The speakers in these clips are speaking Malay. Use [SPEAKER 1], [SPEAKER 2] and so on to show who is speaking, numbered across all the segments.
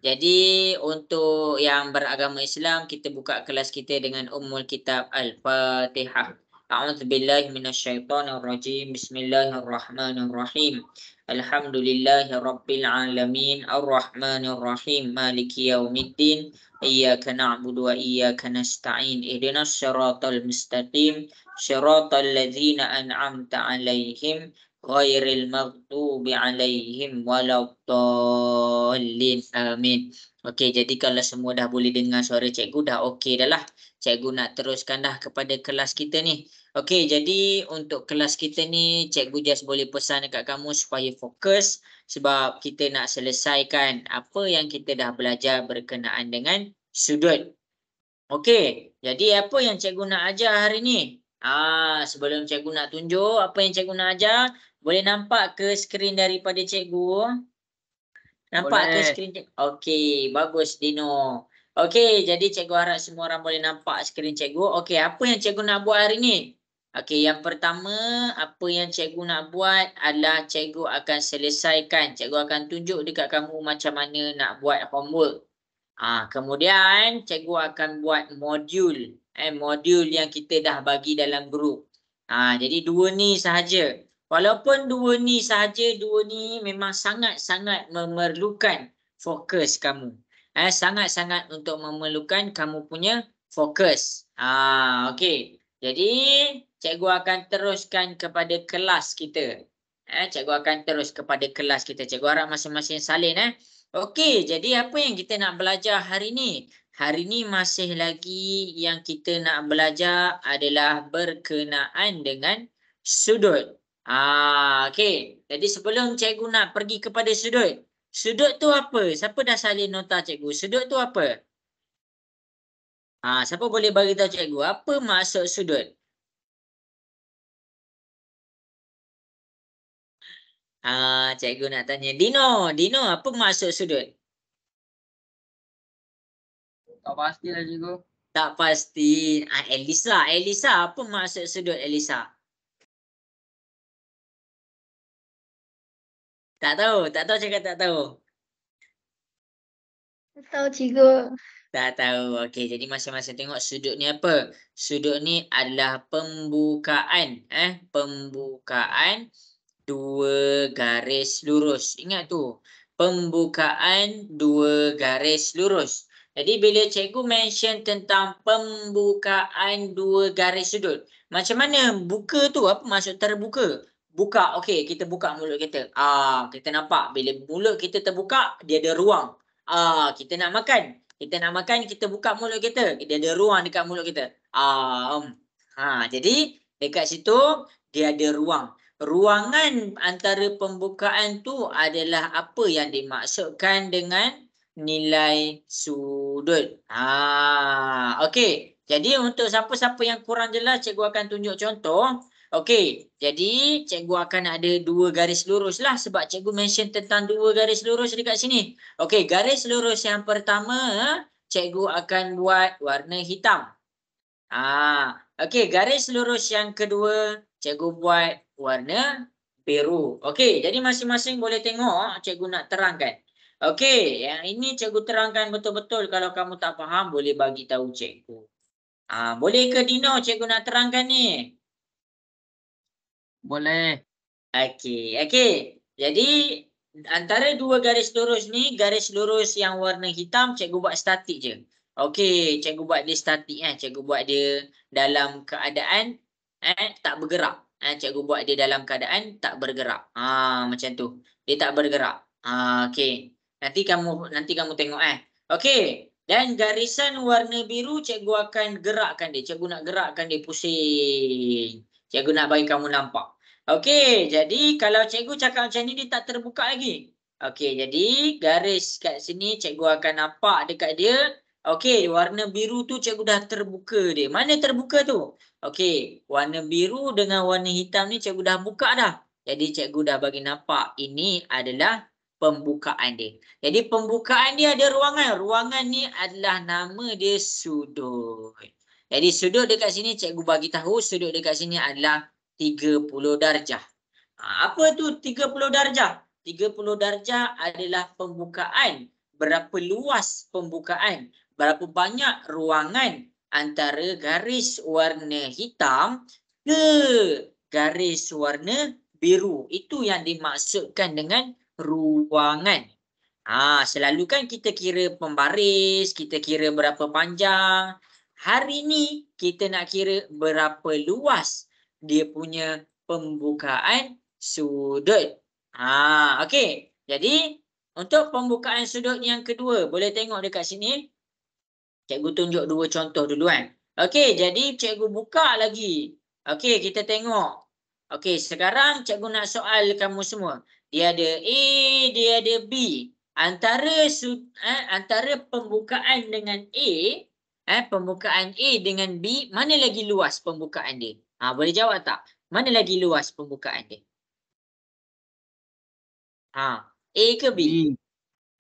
[SPEAKER 1] Jadi untuk yang beragama Islam, kita buka kelas kita dengan Ummul Kitab Al-Fatihah. A'udzubillahi minasyaitonirrajim. Bismillahirrahmanirrahim. Alhamdulillahi rabbil alamin. Arrahmanirrahim. Maliki yaumiddin. Iyyaka na'budu wa iyyaka nasta'in. Ihdinas syiratal mustaqim. Syiratal ladzina an'amta 'alaihim ghairil maghdubi 'alaihim waladdallin. Amin. Okey, jadi kalau semua dah boleh dengar suara cikgu dah okey dah lah. Cikgu nak teruskan dah kepada kelas kita ni. Okey, jadi untuk kelas kita ni cikgu just boleh pesan dekat kamu supaya fokus sebab kita nak selesaikan apa yang kita dah belajar berkenaan dengan sudut. Okey, jadi apa yang cikgu nak ajar hari ni? Sebelum cikgu nak tunjuk apa yang cikgu nak ajar, boleh nampak ke skrin daripada cikgu? Nampak ke
[SPEAKER 2] Boleh.
[SPEAKER 1] skrin cikgu? Okey, bagus Dino. Okey, jadi cikgu harap semua orang boleh nampak skrin cikgu. Okey, apa yang cikgu nak buat hari ni? Okey, yang pertama, apa yang cikgu nak buat adalah cikgu akan selesaikan. Cikgu akan tunjuk dekat kamu macam mana nak buat homework. Kemudian cikgu akan buat modul. Modul yang kita dah bagi dalam grup. Jadi dua ni sahaja. Walaupun dua ni sahaja, dua ni memang sangat-sangat memerlukan fokus kamu. Sangat-sangat untuk memerlukan kamu punya fokus. Okey. Jadi cikgu akan teruskan kepada kelas kita. Cikgu akan terus kepada kelas kita. Cikgu harap masing-masing salin. Okey, jadi apa yang kita nak belajar hari ni? Hari ni masih lagi yang kita nak belajar adalah berkenaan dengan sudut. Okey. Jadi sebelum cikgu nak pergi kepada sudut. Sudut tu apa? Siapa dah salin nota cikgu? Sudut tu apa? Siapa boleh bagi tahu cikgu apa maksud sudut? Cikgu nak tanya Dino, apa maksud sudut?
[SPEAKER 2] Tak pastilah cikgu.
[SPEAKER 1] Tak pasti. Elisa, apa maksud sudut Elisa? Tak tahu cakap tak tahu.
[SPEAKER 3] Tak tahu cikgu.
[SPEAKER 1] Tak tahu. Okey, jadi masing-masing tengok sudut ni apa? Sudut ni adalah pembukaan, pembukaan dua garis lurus. Ingat tu. Pembukaan dua garis lurus. Jadi bila cikgu mention tentang pembukaan dua garis sudut, macam mana buka tu? Apa maksud terbuka? Buka. Okey, kita buka mulut kita. Kita nampak bila mulut kita terbuka, dia ada ruang. Kita nak makan. Kita buka mulut kita. Dia ada ruang dekat mulut kita. Jadi dekat situ dia ada ruang. Ruangan antara pembukaan tu adalah apa yang dimaksudkan dengan nilai sudut. Okey. Jadi untuk siapa-siapa yang kurang jelas, cikgu akan tunjuk contoh. Okey, jadi cikgu akan ada dua garis lurus lah sebab cikgu mention tentang dua garis lurus dekat sini. Okey, garis lurus yang pertama cikgu akan buat warna hitam. Okey, garis lurus yang kedua cikgu buat warna biru. Okey, jadi masing-masing boleh tengok cikgu nak terangkan. Okey, yang ini cikgu terangkan betul-betul. Kalau kamu tak faham boleh bagi tahu cikgu. Boleh ke Dino cikgu nak terangkan ni?
[SPEAKER 2] Boleh.
[SPEAKER 1] Okey. Jadi antara dua garis lurus ni, garis lurus yang warna hitam cikgu buat statik je. Okey, cikgu buat dia statik Cikgu buat dia dalam keadaan tak bergerak. Cikgu buat dia dalam keadaan tak bergerak. Macam tu. Dia tak bergerak. Okey. Nanti kamu tengok Okey. Dan garisan warna biru cikgu akan gerakkan dia. Cikgu nak gerakkan dia pusing. Cikgu nak bagi kamu nampak. Okey, jadi kalau cikgu cakap macam ni dia tak terbuka lagi. Okey, jadi garis kat sini cikgu akan nampak dekat dia. Okey, warna biru tu cikgu dah terbuka dia. Mana terbuka tu? Okey, warna biru dengan warna hitam ni cikgu dah buka dah. Jadi cikgu dah bagi nampak ini adalah pembukaan dia. Jadi pembukaan dia ada ruangan. Ruangan ni adalah nama dia sudut. Jadi sudut dekat sini cikgu bagi tahu sudut dekat sini adalah 30 darjah. Apa tu 30 darjah? 30 darjah adalah pembukaan berapa luas pembukaan, berapa banyak ruangan antara garis warna hitam ke garis warna biru. Itu yang dimaksudkan dengan ruangan. Selalu kan kita kira pembaris, kita kira berapa panjang. Hari ni kita nak kira berapa luas dia punya pembukaan sudut. Okey. Jadi untuk pembukaan sudut yang kedua, boleh tengok dekat sini. Cikgu tunjuk dua contoh dulu kan. Okey, jadi cikgu buka lagi. Okey, kita tengok. Okey, sekarang cikgu nak soal kamu semua. Dia ada A, dia ada B. Antara pembukaan dengan A, pembukaan A dengan B, mana lagi luas pembukaan dia? Boleh jawab tak? Mana lagi luas pembukaan dia? A ke B?
[SPEAKER 2] B.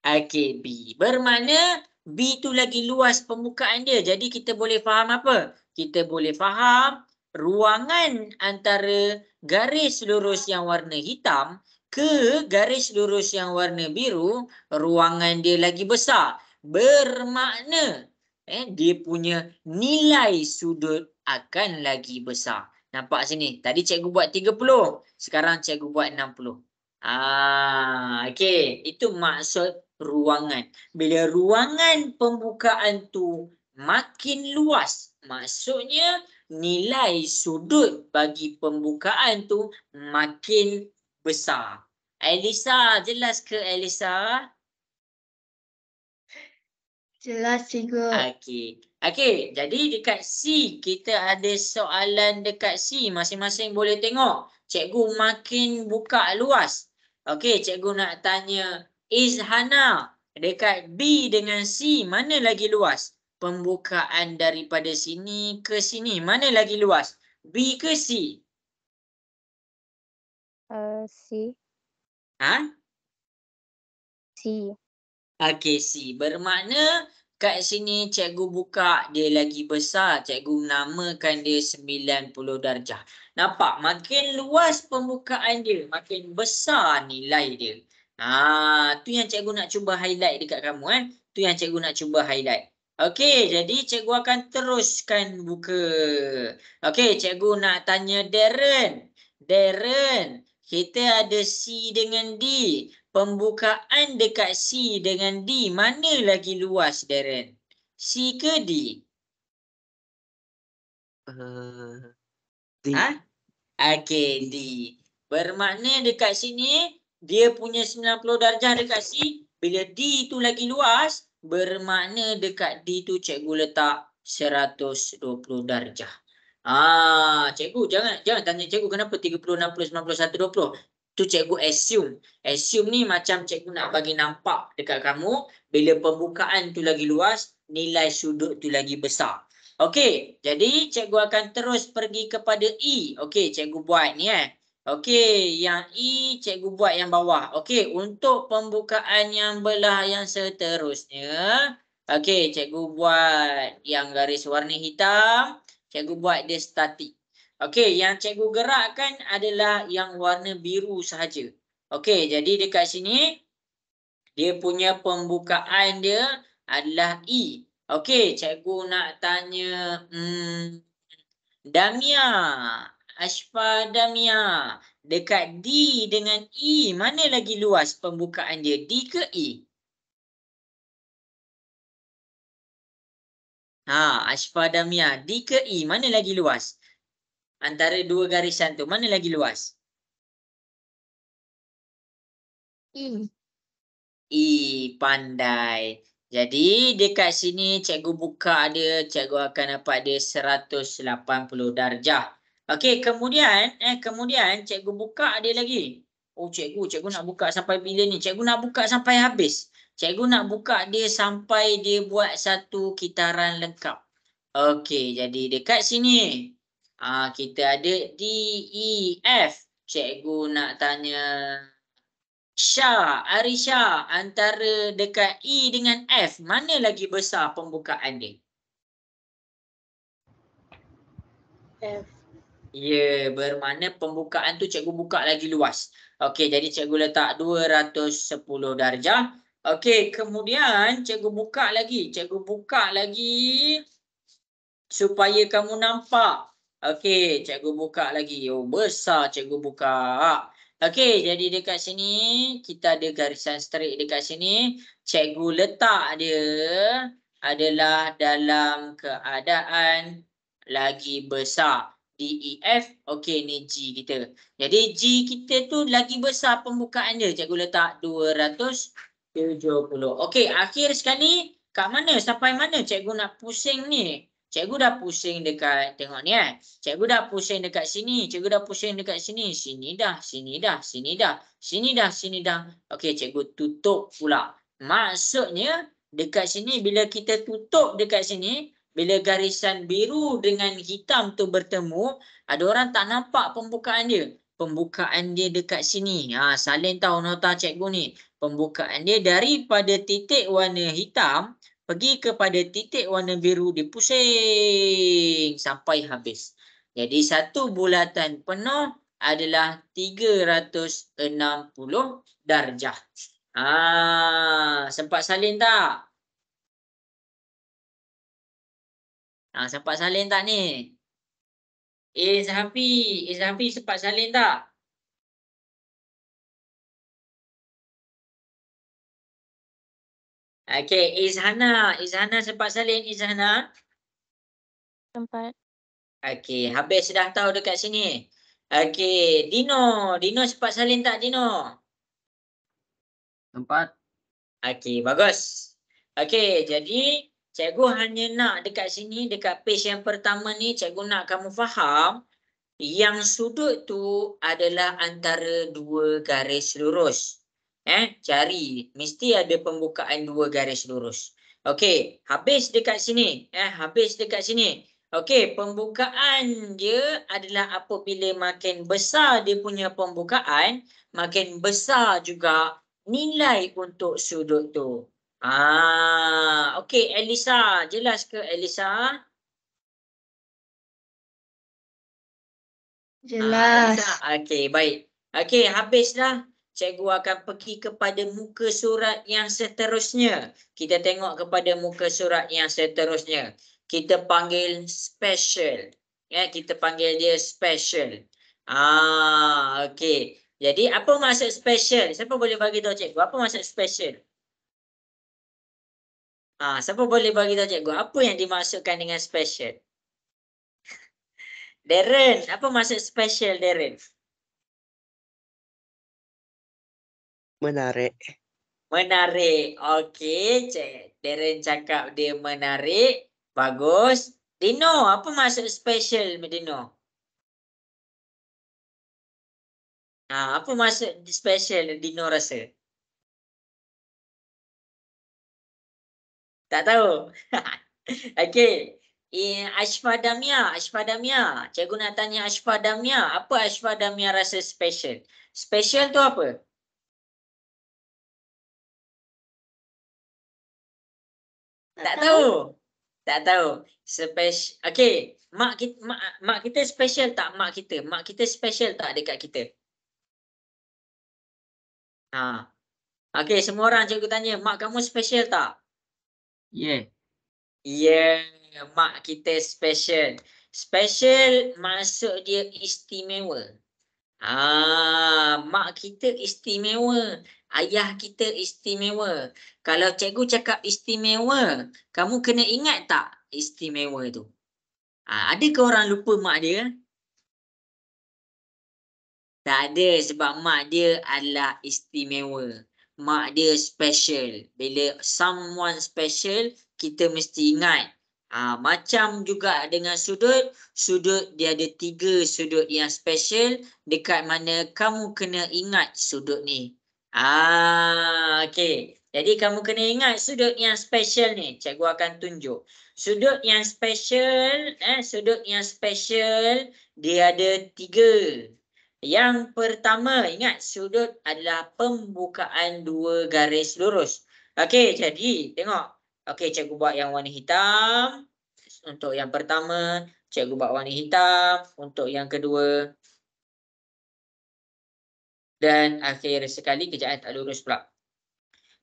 [SPEAKER 1] Okey, B. Bermakna B tu lagi luas pembukaan dia. Jadi kita boleh faham apa? Kita boleh faham ruangan antara garis lurus yang warna hitam ke garis lurus yang warna biru, ruangan dia lagi besar. Bermakna dia punya nilai sudut akan lagi besar. Nampak sini? Tadi cikgu buat 30. Sekarang cikgu buat 60. Okey. Itu maksud ruangan. Bila ruangan pembukaan tu makin luas, maksudnya nilai sudut bagi pembukaan tu makin besar. Elisa, jelas ke Elisa?
[SPEAKER 3] Jelas, cikgu.
[SPEAKER 1] Okey, jadi dekat C kita ada soalan dekat C, masing-masing boleh tengok. Cikgu makin buka luas. Okey, cikgu nak tanya Izhana, dekat B dengan C mana lagi luas? Pembukaan daripada sini ke sini mana lagi luas? B ke C?
[SPEAKER 3] C. C.
[SPEAKER 1] Okey, C. Bermakna kat sini cikgu buka dia lagi besar. Cikgu namakan dia 90 darjah. Nampak? Makin luas pembukaan dia, makin besar nilai dia. Tu yang cikgu nak cuba highlight dekat kamu. Tu yang cikgu nak cuba highlight. Okey, jadi cikgu akan teruskan buka. Okey, cikgu nak tanya Darren. Darren, kita ada C dengan D. Pembukaan dekat C dengan D, mana lagi luas, Darren? C ke D?
[SPEAKER 2] D.
[SPEAKER 1] Okey, D. Bermakna dekat sini, dia punya 90 darjah dekat C. Bila D tu lagi luas, bermakna dekat D tu cikgu letak 120 darjah. Cikgu jangan tanya cikgu kenapa 30, 60, 90, 120. Tu cikgu assume. Assume ni macam cikgu nak bagi nampak dekat kamu bila pembukaan tu lagi luas, nilai sudut tu lagi besar. Okey, jadi cikgu akan terus pergi kepada E. Okey, cikgu buat ni Okey, yang E cikgu buat yang bawah. Okey, untuk pembukaan yang belah yang seterusnya, okey, cikgu buat yang garis warna hitam, cikgu buat dia statik. Okey, yang cikgu gerakkan adalah yang warna biru sahaja. Okey, jadi dekat sini dia punya pembukaan dia adalah E. Okey, cikgu nak tanya Damia, Ashfa Damia, dekat D dengan E mana lagi luas pembukaan dia? D ke E? Ashfa Damia, D ke E mana lagi luas? Antara dua garisan tu mana lagi luas?
[SPEAKER 3] E.
[SPEAKER 1] E, pandai. Jadi dekat sini cikgu buka dia, cikgu akan dapat dia 180 darjah. Okey, kemudian cikgu buka dia lagi. Oh cikgu nak buka sampai bila ni? Cikgu nak buka sampai habis. Cikgu nak buka dia sampai dia buat satu kitaran lengkap. Okey, jadi dekat sini kita ada D, E, F. Cikgu nak tanya Arisha, antara dekat E dengan F, mana lagi besar pembukaan dia?
[SPEAKER 3] F.
[SPEAKER 1] Ya, bermakna pembukaan tu cikgu buka lagi luas. Okey, jadi cikgu letak 210 darjah. Okey, kemudian cikgu buka lagi. Cikgu buka lagi supaya kamu nampak. Okey, cikgu buka lagi. Oh, besar cikgu buka. Okey, jadi dekat sini kita ada garisan straight dekat sini. Cikgu letak dia adalah dalam keadaan lagi besar. DEF, okey ni G kita. Jadi G kita tu lagi besar pembukaan dia. Cikgu letak 270. Okey, akhir sekali kat mana? Sampai mana cikgu nak pusing ni? Cikgu dah pusing dekat, tengok ni Cikgu dah pusing dekat sini, cikgu dah pusing dekat sini. Sini dah, sini dah, sini dah, sini dah, sini dah. Okey, cikgu tutup pula. Maksudnya dekat sini bila kita tutup dekat sini, bila garisan biru dengan hitam tu bertemu, ada orang tak nampak pembukaan dia. Pembukaan dia dekat sini. Salin tahu nota cikgu ni. Pembukaan dia daripada titik warna hitam pergi kepada titik warna biru, dipusing sampai habis. Jadi satu bulatan penuh adalah 360 darjah. Sempat salin tak? Sempat salin tak ni? Izhafi sempat salin tak? Okey, Izhana sempat salin Izhana?
[SPEAKER 3] Tempat.
[SPEAKER 1] Okey, habis dah tahu dekat sini. Okey, Dino sempat salin tak Dino?
[SPEAKER 2] Tempat.
[SPEAKER 1] Okey, bagus. Okey, jadi cikgu hanya nak dekat sini, dekat page yang pertama ni, cikgu nak kamu faham yang sudut tu adalah antara dua garis lurus. Cari. Mesti ada pembukaan dua garis lurus. Okey, habis dekat sini. Habis dekat sini. Okey, pembukaan dia adalah apabila makin besar dia punya pembukaan, makin besar juga nilai untuk sudut tu. Okey, Elisa. Jelas ke Elisa?
[SPEAKER 3] Jelas.
[SPEAKER 1] Okey, baik. Okey, habis dah. Cikgu akan pergi kepada muka surat yang seterusnya. Kita tengok kepada muka surat yang seterusnya. Kita panggil special. Kita panggil dia special. Okey. Jadi apa maksud special? Siapa boleh bagi tahu cikgu? Apa maksud special? Siapa boleh bagi tahu cikgu? Apa yang dimaksudkan dengan special? Darren, apa maksud special Darren?
[SPEAKER 2] Menarik.
[SPEAKER 1] Menarik. Okey, Darren cakap dia menarik. Bagus. Dino, apa maksud special Dino? Apa maksud special Dino rasa? Tak tahu. Okey. Ashfadamia. Cikgu nak tanya Ashfadamia. Apa Ashfadamia rasa special? Special tu apa? Tak tahu. Tak tahu. Okey, mak kita special tak mak kita? Mak kita special tak dekat kita? Okey, semua orang cikgu tanya, mak kamu special tak?
[SPEAKER 2] Yeah.
[SPEAKER 1] Mak kita special. Special maksud dia istimewa. Mak kita istimewa. Ayah kita istimewa. Kalau cikgu cakap istimewa, kamu kena ingat tak istimewa tu? Adakah orang lupa mak dia? Tak ada, sebab mak dia adalah istimewa. Mak dia special. Bila someone special, kita mesti ingat. Macam juga dengan sudut. Sudut dia ada 3 sudut yang special. Dekat mana kamu kena ingat sudut ni. Okey. Jadi kamu kena ingat sudut yang special ni. Cikgu akan tunjuk. Sudut yang special, dia ada 3. Yang pertama, ingat sudut adalah pembukaan 2 garis lurus. Okey, jadi tengok. Okey, cikgu buat yang warna hitam. Untuk yang pertama, cikgu buat warna hitam. Untuk yang kedua. Dan akhir sekali kejap tak lurus pula.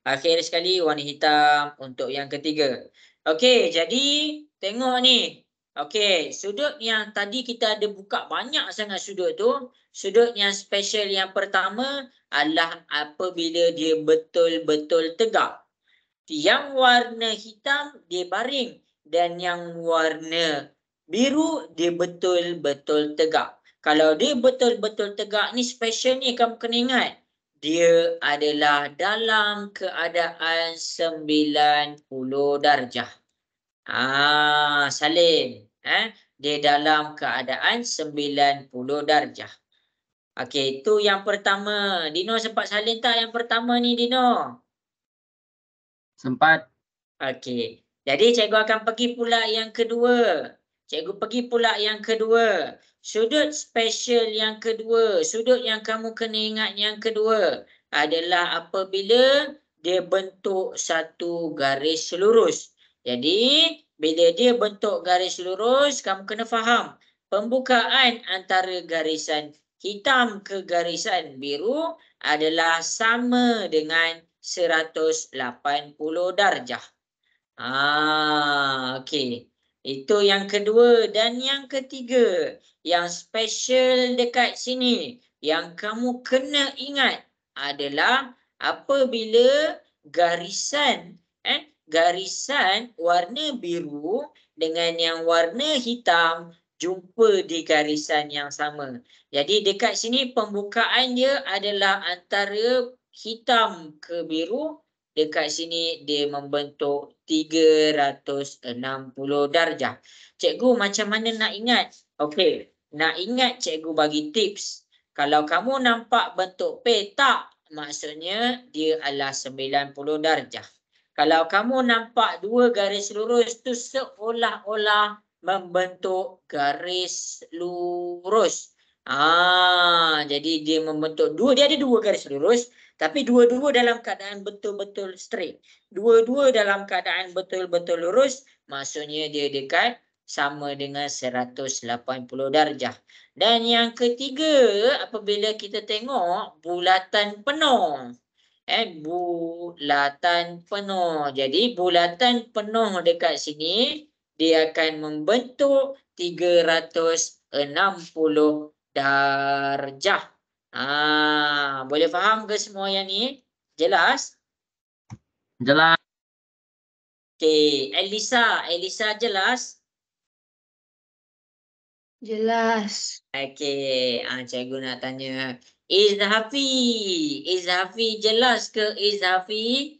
[SPEAKER 1] Akhir sekali warna hitam untuk yang ketiga. Okey, jadi tengok ni. Okey, sudut yang tadi kita ada buka banyak sangat sudut tu. Sudut yang special yang pertama adalah apabila dia betul-betul tegak. Yang warna hitam dia baring dan yang warna biru dia betul-betul tegak. Kalau dia betul-betul tegak ni special ni kamu kena ingat. Dia adalah dalam keadaan 90 darjah. Salim. Dia dalam keadaan 90 darjah. Okey, itu yang pertama. Dino sempat salin tak yang pertama ni, Dino?
[SPEAKER 2] Sempat.
[SPEAKER 1] Okey. Jadi cikgu akan pergi pula yang kedua. Cikgu pergi pula yang kedua. Sudut special yang kedua, sudut yang kamu kena ingat yang kedua adalah apabila dia bentuk satu garis lurus. Jadi, bila dia bentuk garis lurus, kamu kena faham pembukaan antara garisan hitam ke garisan biru adalah sama dengan 180 darjah. Okey. Itu yang kedua dan yang ketiga. Yang special dekat sini yang kamu kena ingat adalah apabila garisan garisan warna biru dengan yang warna hitam jumpa di garisan yang sama. Jadi dekat sini pembukaan dia adalah antara hitam ke biru. Dekat sini dia membentuk 360 darjah. Cikgu macam mana nak ingat? Okey, nak ingat cikgu bagi tips. Kalau kamu nampak bentuk petak, maksudnya dia adalah 90 darjah. Kalau kamu nampak dua garis lurus tu seolah-olah membentuk garis lurus. Jadi dia membentuk dia ada dua garis lurus. Tapi dua-dua dalam keadaan betul-betul straight. Dua-dua dalam keadaan betul-betul lurus. Maksudnya dia dekat sama dengan 180 darjah. Dan yang ketiga, apabila kita tengok bulatan penuh. Bulatan penuh. Jadi bulatan penuh dekat sini, dia akan membentuk 360 darjah. Boleh faham ke semua yang ni? Jelas?
[SPEAKER 2] Jelas.
[SPEAKER 1] Okey, Elisa jelas?
[SPEAKER 3] Jelas.
[SPEAKER 1] Okey, cikgu nak tanya Izhafi jelas ke Izhafi?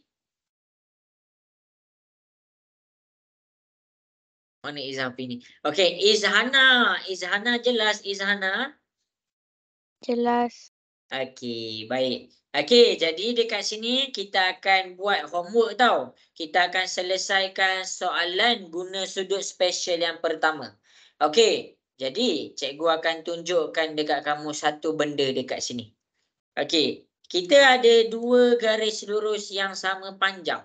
[SPEAKER 1] Mana Izhafi ni? Okey, Izhana jelas Izhana?
[SPEAKER 3] Jelas.
[SPEAKER 1] Okey, baik. Okey, jadi dekat sini kita akan buat homework tau. Kita akan selesaikan soalan guna sudut special yang pertama. Okey, jadi cikgu akan tunjukkan dekat kamu satu benda dekat sini. Okey, kita ada dua garis lurus yang sama panjang.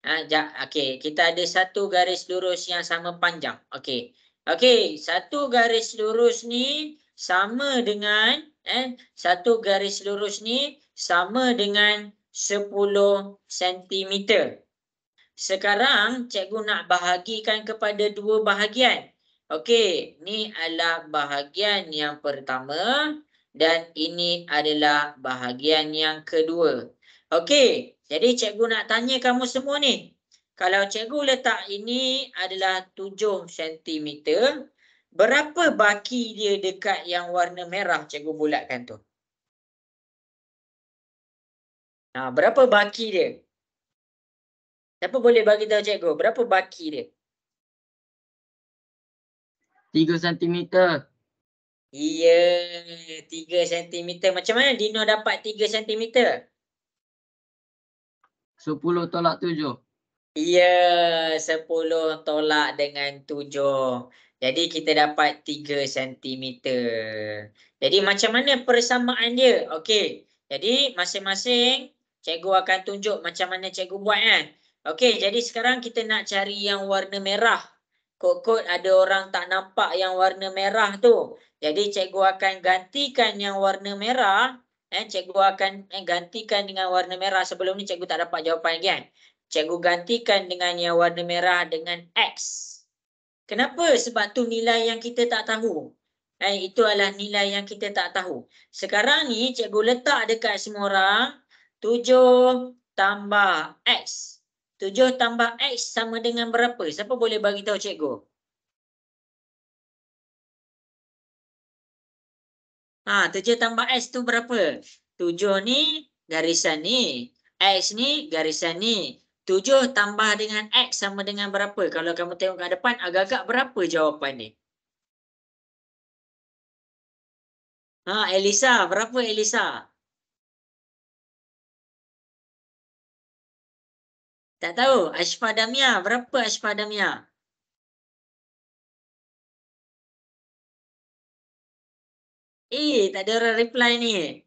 [SPEAKER 1] Okey, kita ada satu garis lurus yang sama panjang. Okey. Okey, satu garis lurus ni sama dengan satu garis lurus ni sama dengan 10 cm. Sekarang cikgu nak bahagikan kepada dua bahagian. Okey, ni adalah bahagian yang pertama dan ini adalah bahagian yang kedua. Okey, jadi cikgu nak tanya kamu semua ni. Kalau cikgu letak ini adalah 7 cm, berapa baki dia dekat yang warna merah cikgu bulatkan tu? Berapa baki dia? Siapa boleh bagi tahu cikgu? Berapa baki dia?
[SPEAKER 2] 3 cm.
[SPEAKER 1] Ya, 3 cm. Macam mana Dino dapat 3 cm?
[SPEAKER 2] 10 tolak 7.
[SPEAKER 1] Ya, 10 tolak dengan 7. Jadi kita dapat 3 cm. Jadi macam mana persamaan dia? Okey. Jadi masing-masing cikgu akan tunjuk macam mana cikgu buat kan. Okey, jadi sekarang kita nak cari yang warna merah. Kot-kot ada orang tak nampak yang warna merah tu. Jadi cikgu akan gantikan yang warna merah Cikgu akan gantikan dengan warna merah. Sebelum ni cikgu tak dapat jawapan lagi kan. Cikgu gantikan dengan yang warna merah dengan X. Kenapa? Sebab tu nilai yang kita tak tahu. Itu adalah nilai yang kita tak tahu. Sekarang ni cikgu letak dekat semua orang 7 tambah X. 7 tambah X sama dengan berapa? Siapa boleh bagi tahu cikgu? 7 tambah X tu berapa? 7 ni garisan ni. X ni garisan ni. 7 tambah dengan X sama dengan berapa? Kalau kamu tengok ke depan, agak-agak berapa jawapan ni? Elisa. Berapa Elisa? Tak tahu. Ashfa Damia. Berapa Ashfa Damia? Tak ada orang reply ni.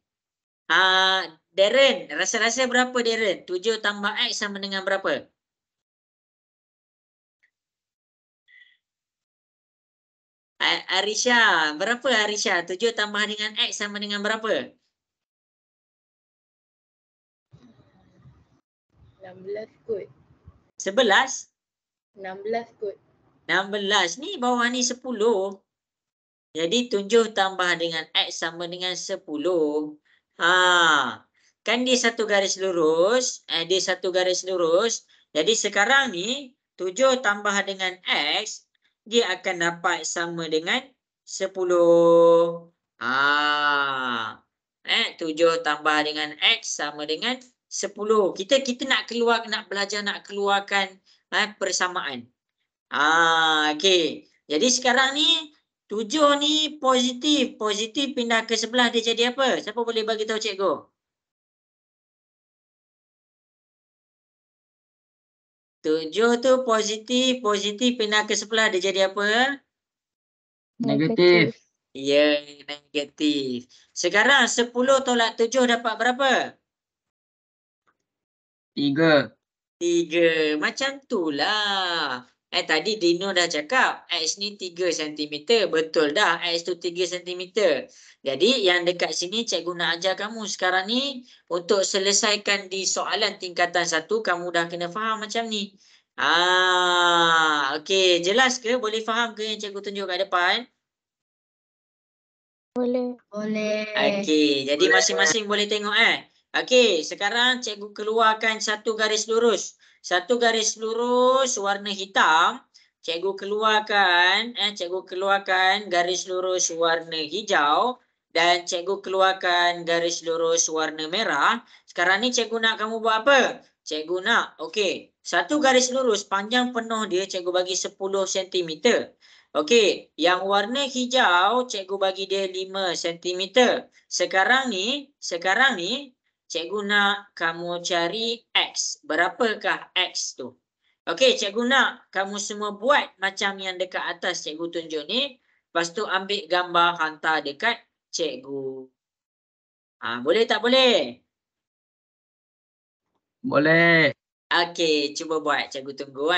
[SPEAKER 1] Darren. Rasa-rasa berapa Darren? 7 tambah X sama dengan berapa? Arisha. Berapa Arisha? 7 tambah dengan X sama dengan berapa?
[SPEAKER 3] 16 kot.
[SPEAKER 1] 11?
[SPEAKER 3] 16 kot.
[SPEAKER 1] 16. Ni bawah ni 10. Jadi 7 tambah dengan X sama dengan 10. Kan dia satu garis lurus. Dia satu garis lurus. Jadi sekarang ni 7 tambah dengan X. Dia akan dapat sama dengan 10. 7 tambah dengan X sama dengan 10. Kita nak belajar nak keluarkan persamaan. Okey. Jadi sekarang ni 7 ni positif. Positif pindah ke sebelah dia jadi apa? Siapa boleh bagi tahu cikgu? Tujuh tu positif. Positif pindah ke sebelah dia jadi apa?
[SPEAKER 2] Negatif.
[SPEAKER 1] Ya, negatif. Sekarang 10 tolak 7 dapat berapa?
[SPEAKER 2] 3.
[SPEAKER 1] 3. Macam tu lah. Tadi Dino dah cakap X ni 3 cm. Betul dah, X tu 3 cm. Jadi yang dekat sini cikgu nak ajar kamu sekarang ni untuk selesaikan di soalan tingkatan 1, kamu dah kena faham macam ni. Okey, jelas ke? Boleh faham ke yang cikgu tunjuk kat depan?
[SPEAKER 3] Boleh.
[SPEAKER 1] Okey, jadi masing-masing boleh tengok Okey, sekarang cikgu keluarkan satu garis lurus. Satu garis lurus warna hitam. Cikgu keluarkan garis lurus warna hijau dan cikgu keluarkan garis lurus warna merah. Sekarang ni cikgu nak kamu buat apa? Cikgu nak, okey, satu garis lurus panjang penuh dia cikgu bagi 10 cm. Okey, yang warna hijau cikgu bagi dia 5 cm. Sekarang ni cikgu nak kamu cari X. Berapakah X tu? Okey, cikgu nak kamu semua buat macam yang dekat atas cikgu tunjuk ni. Lepas tu ambil gambar hantar dekat cikgu. Boleh tak boleh?
[SPEAKER 2] Boleh.
[SPEAKER 1] Okey, cuba buat. Cikgu tunggu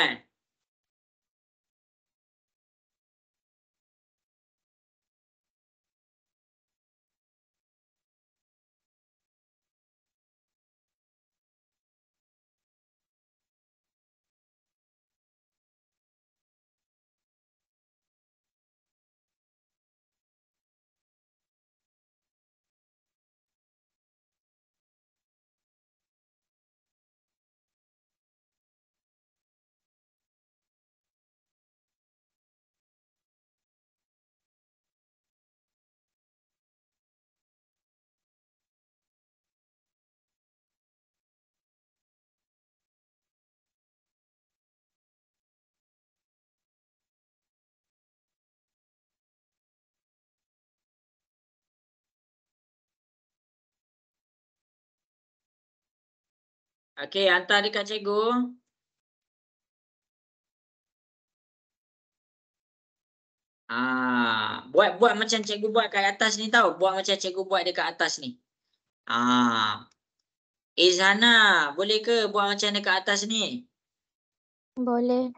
[SPEAKER 1] Okey, hantar dekat cikgu. Buat macam cikgu buat kat atas ni tau. Buat macam cikgu buat dekat atas ni. Izhana, boleh ke buat macam dekat atas ni?
[SPEAKER 3] Boleh.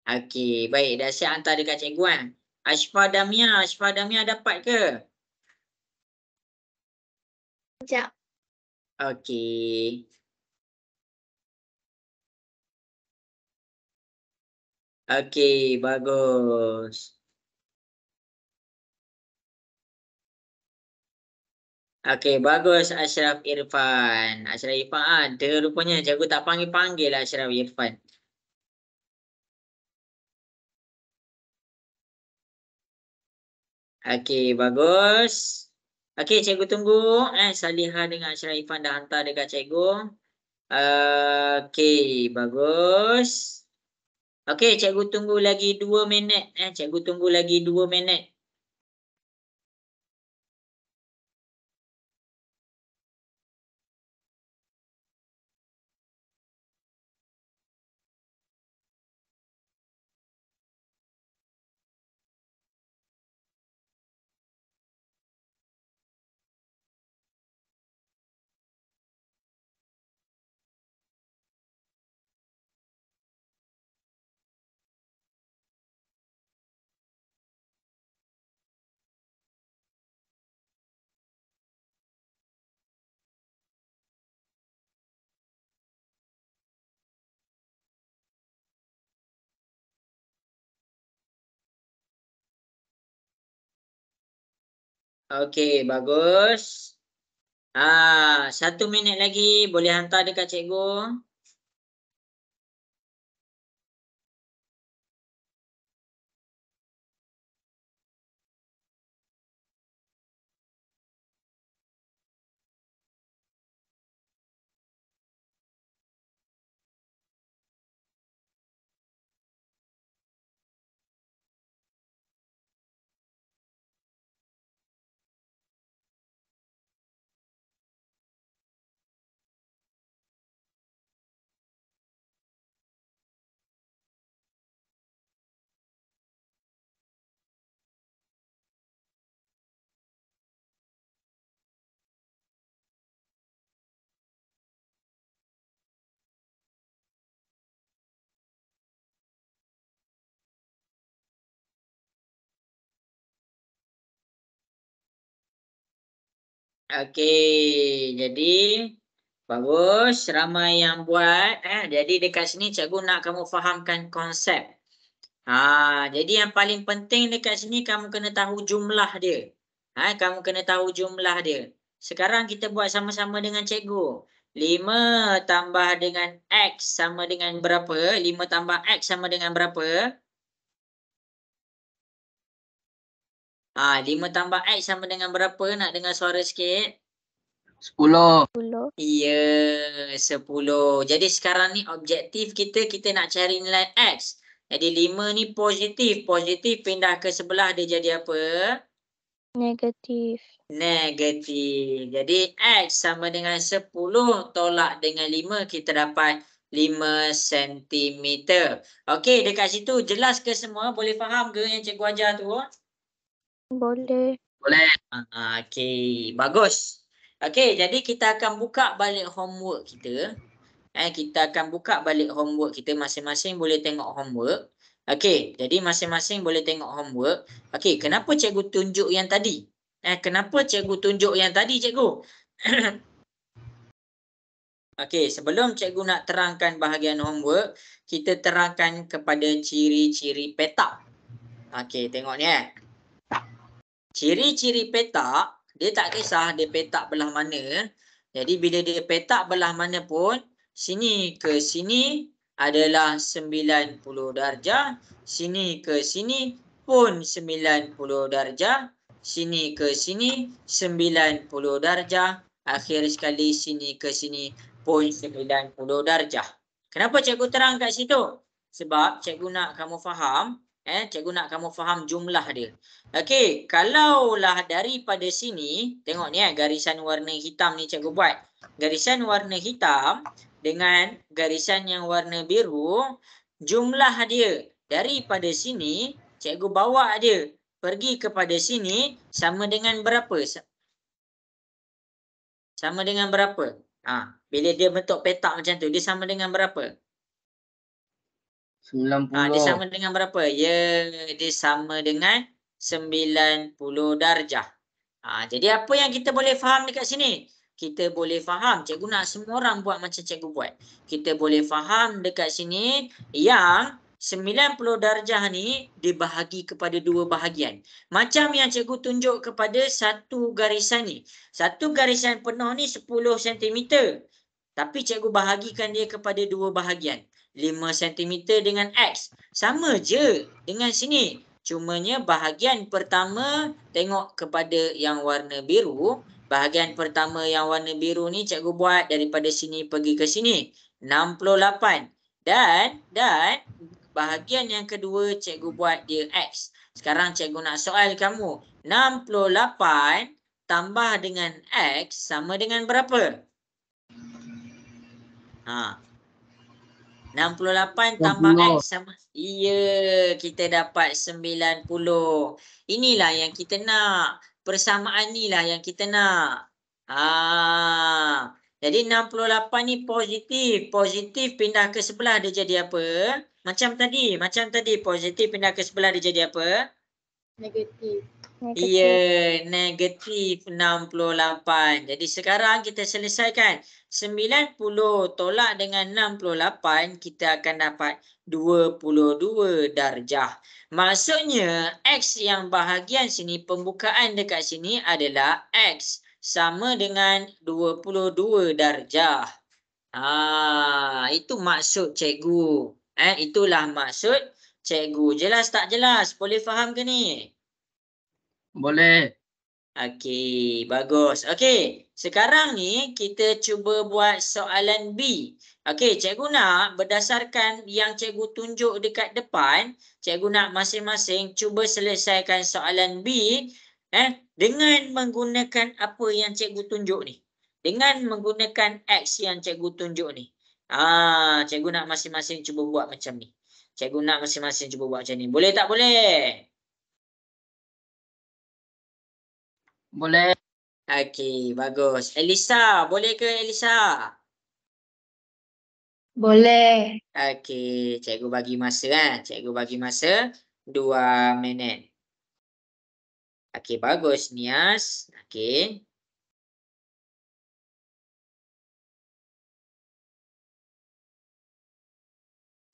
[SPEAKER 1] Okey, baik. Dah siap hantar dekat cikgu Ashfa Damia dapat ke?
[SPEAKER 3] Sekejap.
[SPEAKER 1] Okey. Okey, bagus. Okey, bagus Ashraf Irfan. Ashraf Irfan ada rupanya. Cikgu tak panggil-panggil Ashraf Irfan. Okey, bagus. Okey, cikgu tunggu. Salihah dengan Ashraf Irfan dah hantar dekat cikgu. Okey, bagus. Okey, cikgu tunggu lagi 2 minit. Cikgu tunggu lagi 2 minit. Okey, bagus. 1 minit lagi boleh hantar dekat cikgu. Okey, jadi bagus, ramai yang buat. Jadi dekat sini cikgu nak kamu fahamkan konsep. Jadi yang paling penting dekat sini kamu kena tahu jumlah dia. Kamu kena tahu jumlah dia. Sekarang kita buat sama-sama dengan cikgu. 5 tambah dengan X sama dengan berapa? 5 tambah X sama dengan berapa? 5 tambah X sama dengan berapa? Nak dengar suara sikit?
[SPEAKER 2] 10.
[SPEAKER 3] 10.
[SPEAKER 1] Ya, 10. Jadi sekarang ni objektif kita nak cari nilai X. Jadi 5 ni positif. Positif pindah ke sebelah dia jadi apa?
[SPEAKER 3] Negatif.
[SPEAKER 1] Negatif. Jadi X sama dengan 10 tolak dengan 5 kita dapat 5 cm. Okey, dekat situ jelas ke semua? Boleh faham ke yang cikgu ajar tu?
[SPEAKER 3] Boleh.
[SPEAKER 2] Boleh.
[SPEAKER 1] Okey, bagus. Okey, jadi kita akan buka balik homework kita. Kita akan buka balik homework kita, masing-masing boleh tengok homework. Okey, jadi masing-masing boleh tengok homework. Okey, kenapa cikgu tunjuk yang tadi? Kenapa cikgu tunjuk yang tadi, cikgu? Okey, sebelum cikgu nak terangkan bahagian homework, kita terangkan kepada ciri-ciri petak. Okey, tengok ni Ciri-ciri petak, dia tak kisah dia petak belah mana. Jadi bila dia petak belah mana pun, sini ke sini adalah 90 darjah, sini ke sini pun 90 darjah, sini ke sini 90 darjah, akhir sekali sini ke sini pun 90 darjah. Kenapa cikgu terang kat situ? Sebab cikgu nak kamu faham, cikgu nak kamu faham jumlah dia. Okey, kalaulah daripada sini, tengok ni garisan warna hitam ni cikgu buat. Garisan warna hitam dengan garisan yang warna biru, jumlah dia daripada sini, cikgu bawa dia pergi kepada sini sama dengan berapa? Sama dengan berapa? Bila dia bentuk petak macam tu, dia sama dengan berapa?
[SPEAKER 2] 90.
[SPEAKER 1] Dia sama dengan berapa? Ya, dia sama dengan 90 darjah. Jadi apa yang kita boleh faham dekat sini? kita boleh faham. Cikgu nak semua orang buat macam cikgu buat. Kita boleh faham dekat sini yang 90 darjah ni dibahagi kepada dua bahagian. Macam yang cikgu tunjuk kepada satu garisan ni. Satu garisan penuh ni 10 cm. Tapi cikgu bahagikan dia kepada dua bahagian. 5 cm dengan X. Sama je dengan sini. Cumanya bahagian pertama tengok kepada yang warna biru. Bahagian pertama yang warna biru ni cikgu buat daripada sini pergi ke sini. 68. Dan bahagian yang kedua cikgu buat dia X. Sekarang cikgu nak soal kamu. 68 tambah dengan X sama dengan berapa? 68 tambah X sama. Iya, kita dapat 90. Inilah yang kita nak. Persamaan inilah yang kita nak. Jadi 68 ni positif. Positif pindah ke sebelah dia jadi apa? Macam tadi positif pindah ke sebelah dia jadi apa?
[SPEAKER 3] Negatif.
[SPEAKER 1] Iya, negatif 68. Jadi sekarang kita selesaikan. 90 tolak dengan 68, kita akan dapat 22 darjah. Maksudnya, X yang bahagian sini, pembukaan dekat sini adalah X sama dengan 22 darjah. Itu maksud cikgu. Itulah maksud cikgu. Jelas tak jelas? Boleh faham ke ni?
[SPEAKER 2] Boleh.
[SPEAKER 1] Okey, bagus. Okey, sekarang ni kita cuba buat soalan B. Okey, cikgu nak berdasarkan yang cikgu tunjuk dekat depan, cikgu nak masing-masing cuba selesaikan soalan B dengan menggunakan apa yang cikgu tunjuk ni. Dengan menggunakan X yang cikgu tunjuk ni. Cikgu nak masing-masing cuba buat macam ni. Cikgu nak masing-masing cuba buat macam ni. Boleh tak boleh?
[SPEAKER 2] Boleh.
[SPEAKER 1] Okey, bagus. Elisa, boleh ke Elisa?
[SPEAKER 3] Boleh.
[SPEAKER 1] Okey, cikgu bagi masa Cikgu bagi masa 2 minit. Okey, bagus Nias. Okey.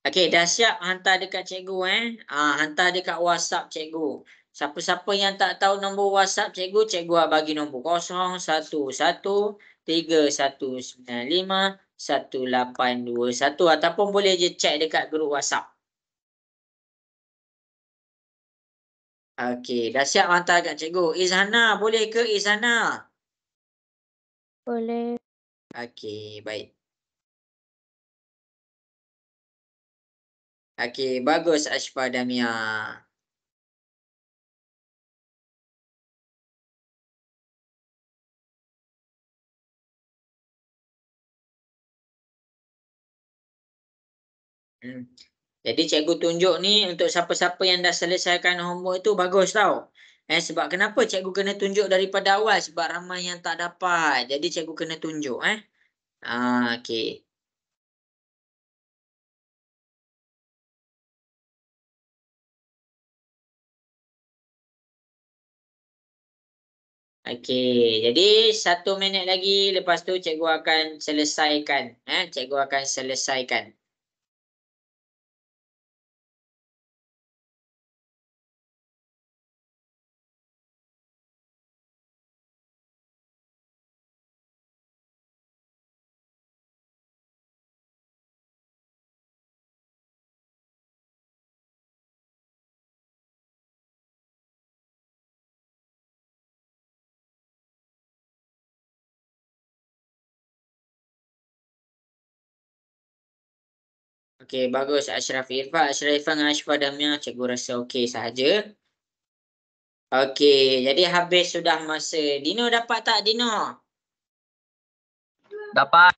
[SPEAKER 1] Okey, dah siap hantar dekat cikgu hantar dekat WhatsApp cikgu. Siapa-siapa yang tak tahu nombor WhatsApp cikgu, cikgu bagi nombor 0113951821 ataupun boleh je check dekat grup WhatsApp. Okey, dah siap hantar kat cikgu. Izhana, boleh ke Izhana?
[SPEAKER 3] Boleh.
[SPEAKER 1] Okey, baik. Okey, bagus Ashfa Damia. Jadi cikgu tunjuk ni untuk siapa-siapa yang dah selesaikan homework tu bagus tau. Sebab kenapa cikgu kena tunjuk daripada awal? Sebab ramai yang tak dapat. Jadi cikgu kena tunjuk okey. Okey, jadi 1 minit lagi, lepas tu cikgu akan selesaikan. Cikgu akan selesaikan. Okey, bagus Ashraf Irfan. Ashraf Irfan dengan Ashfa Damia, cikgu rasa okey sahaja. Okey, jadi habis sudah masa. Dino dapat tak Dino?
[SPEAKER 2] Dapat.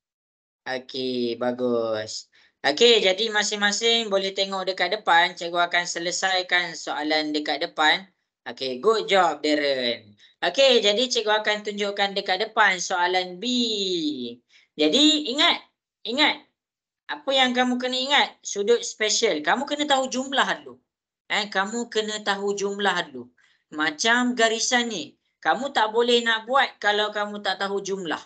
[SPEAKER 1] Okey, bagus. Okey, jadi masing-masing boleh tengok dekat depan. Cikgu akan selesaikan soalan dekat depan. Okey, good job Darren. Okey, jadi cikgu akan tunjukkan dekat depan soalan B. Jadi ingat. Apa yang kamu kena ingat? Sudut special. Kamu kena tahu jumlah dulu. Kamu kena tahu jumlah dulu. Macam garisan ni. Kamu tak boleh nak buat kalau kamu tak tahu jumlah.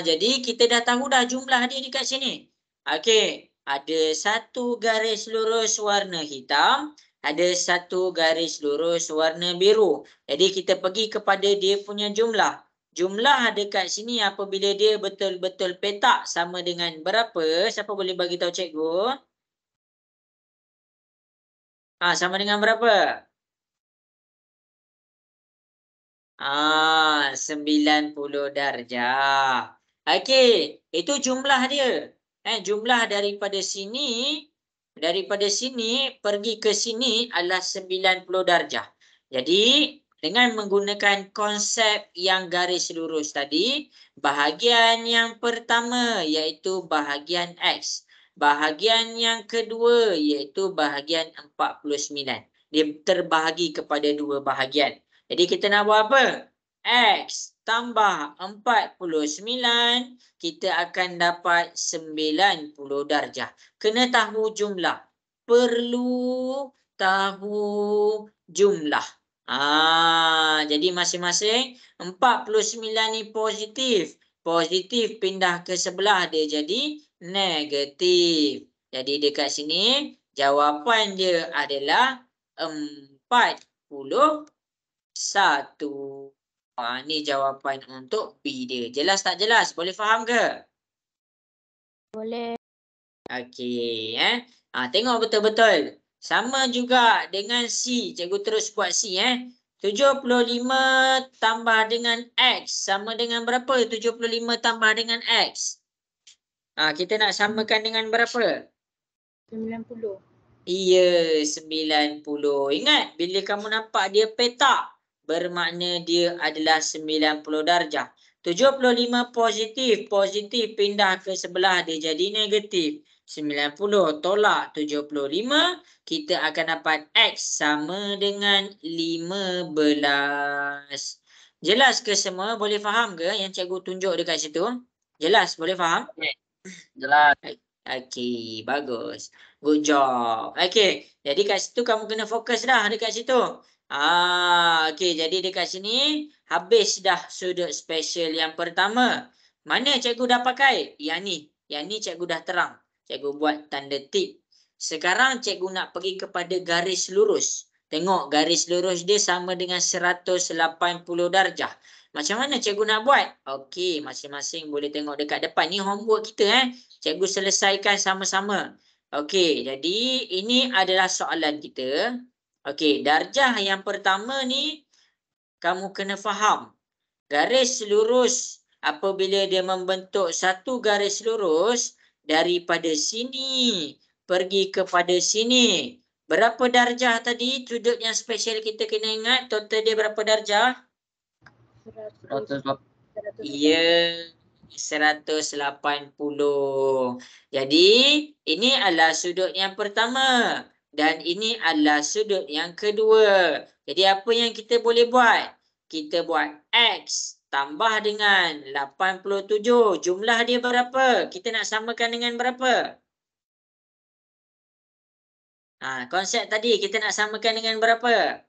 [SPEAKER 1] Jadi kita dah tahu dah jumlah dia dekat sini. Okey, ada satu garis lurus warna hitam, ada satu garis lurus warna biru. Jadi kita pergi kepada dia punya jumlah. Jumlah dekat sini apabila dia betul-betul petak sama dengan berapa? Siapa boleh bagi tahu cikgu? Sama dengan berapa? 90 darjah. Okey, itu jumlah dia. Jumlah daripada sini pergi ke sini adalah 90 darjah. Jadi, dengan menggunakan konsep yang garis lurus tadi, bahagian yang pertama iaitu bahagian X. Bahagian yang kedua iaitu bahagian 49. Dia terbahagi kepada dua bahagian. Jadi kita nak buat apa? X tambah 49, kita akan dapat 90 darjah. Kena tahu jumlah. Perlu tahu jumlah. Jadi masing-masing 49 ni positif. Positif pindah ke sebelah dia jadi negatif. Jadi dekat sini jawapan dia adalah 41. Ni jawapan untuk B dia. Jelas tak jelas? Boleh faham ke?
[SPEAKER 3] Boleh.
[SPEAKER 1] Okey, tengok betul-betul. Sama juga dengan C. Cikgu terus buat C, 75 tambah dengan X sama dengan berapa? 75 tambah dengan X. Kita nak samakan dengan berapa?
[SPEAKER 3] 90.
[SPEAKER 1] Iya, 90. Ingat, bila kamu nampak dia petak, bermakna dia adalah 90 darjah. 75 positif. Positif pindah ke sebelah dia jadi negatif. 90 tolak 75, kita akan dapat X sama dengan 15. Jelas ke semua? Boleh faham ke yang cikgu tunjuk dekat situ? Jelas? Boleh faham?
[SPEAKER 2] Jelas.
[SPEAKER 1] Okey, bagus. Good job. Okey, jadi kat situ kamu kena fokus dah dekat situ. Okey, jadi dekat sini habis dah sudut spesial yang pertama. Mana cikgu dah pakai? Yang ni. Yang ni cikgu dah terang. Cikgu buat tanda tip. Sekarang cikgu nak pergi kepada garis lurus. Tengok garis lurus dia sama dengan 180 darjah. Macam mana cikgu nak buat? Okey, masing-masing boleh tengok dekat depan. Ni homework kita, Cikgu selesaikan sama-sama. Okey, jadi ini adalah soalan kita. Okey, darjah yang pertama ni kamu kena faham. Garis lurus apabila dia membentuk satu garis lurus daripada sini pergi kepada sini. Berapa darjah tadi? Sudut yang spesial kita kena ingat. Total dia berapa darjah?
[SPEAKER 2] 180.
[SPEAKER 1] Ya, 180. Jadi, ini adalah sudut yang pertama. Dan ini adalah sudut yang kedua. Jadi, apa yang kita boleh buat? Kita buat X tambah dengan 87. Jumlah dia berapa? Kita nak samakan dengan berapa? Konsep tadi kita nak samakan dengan berapa?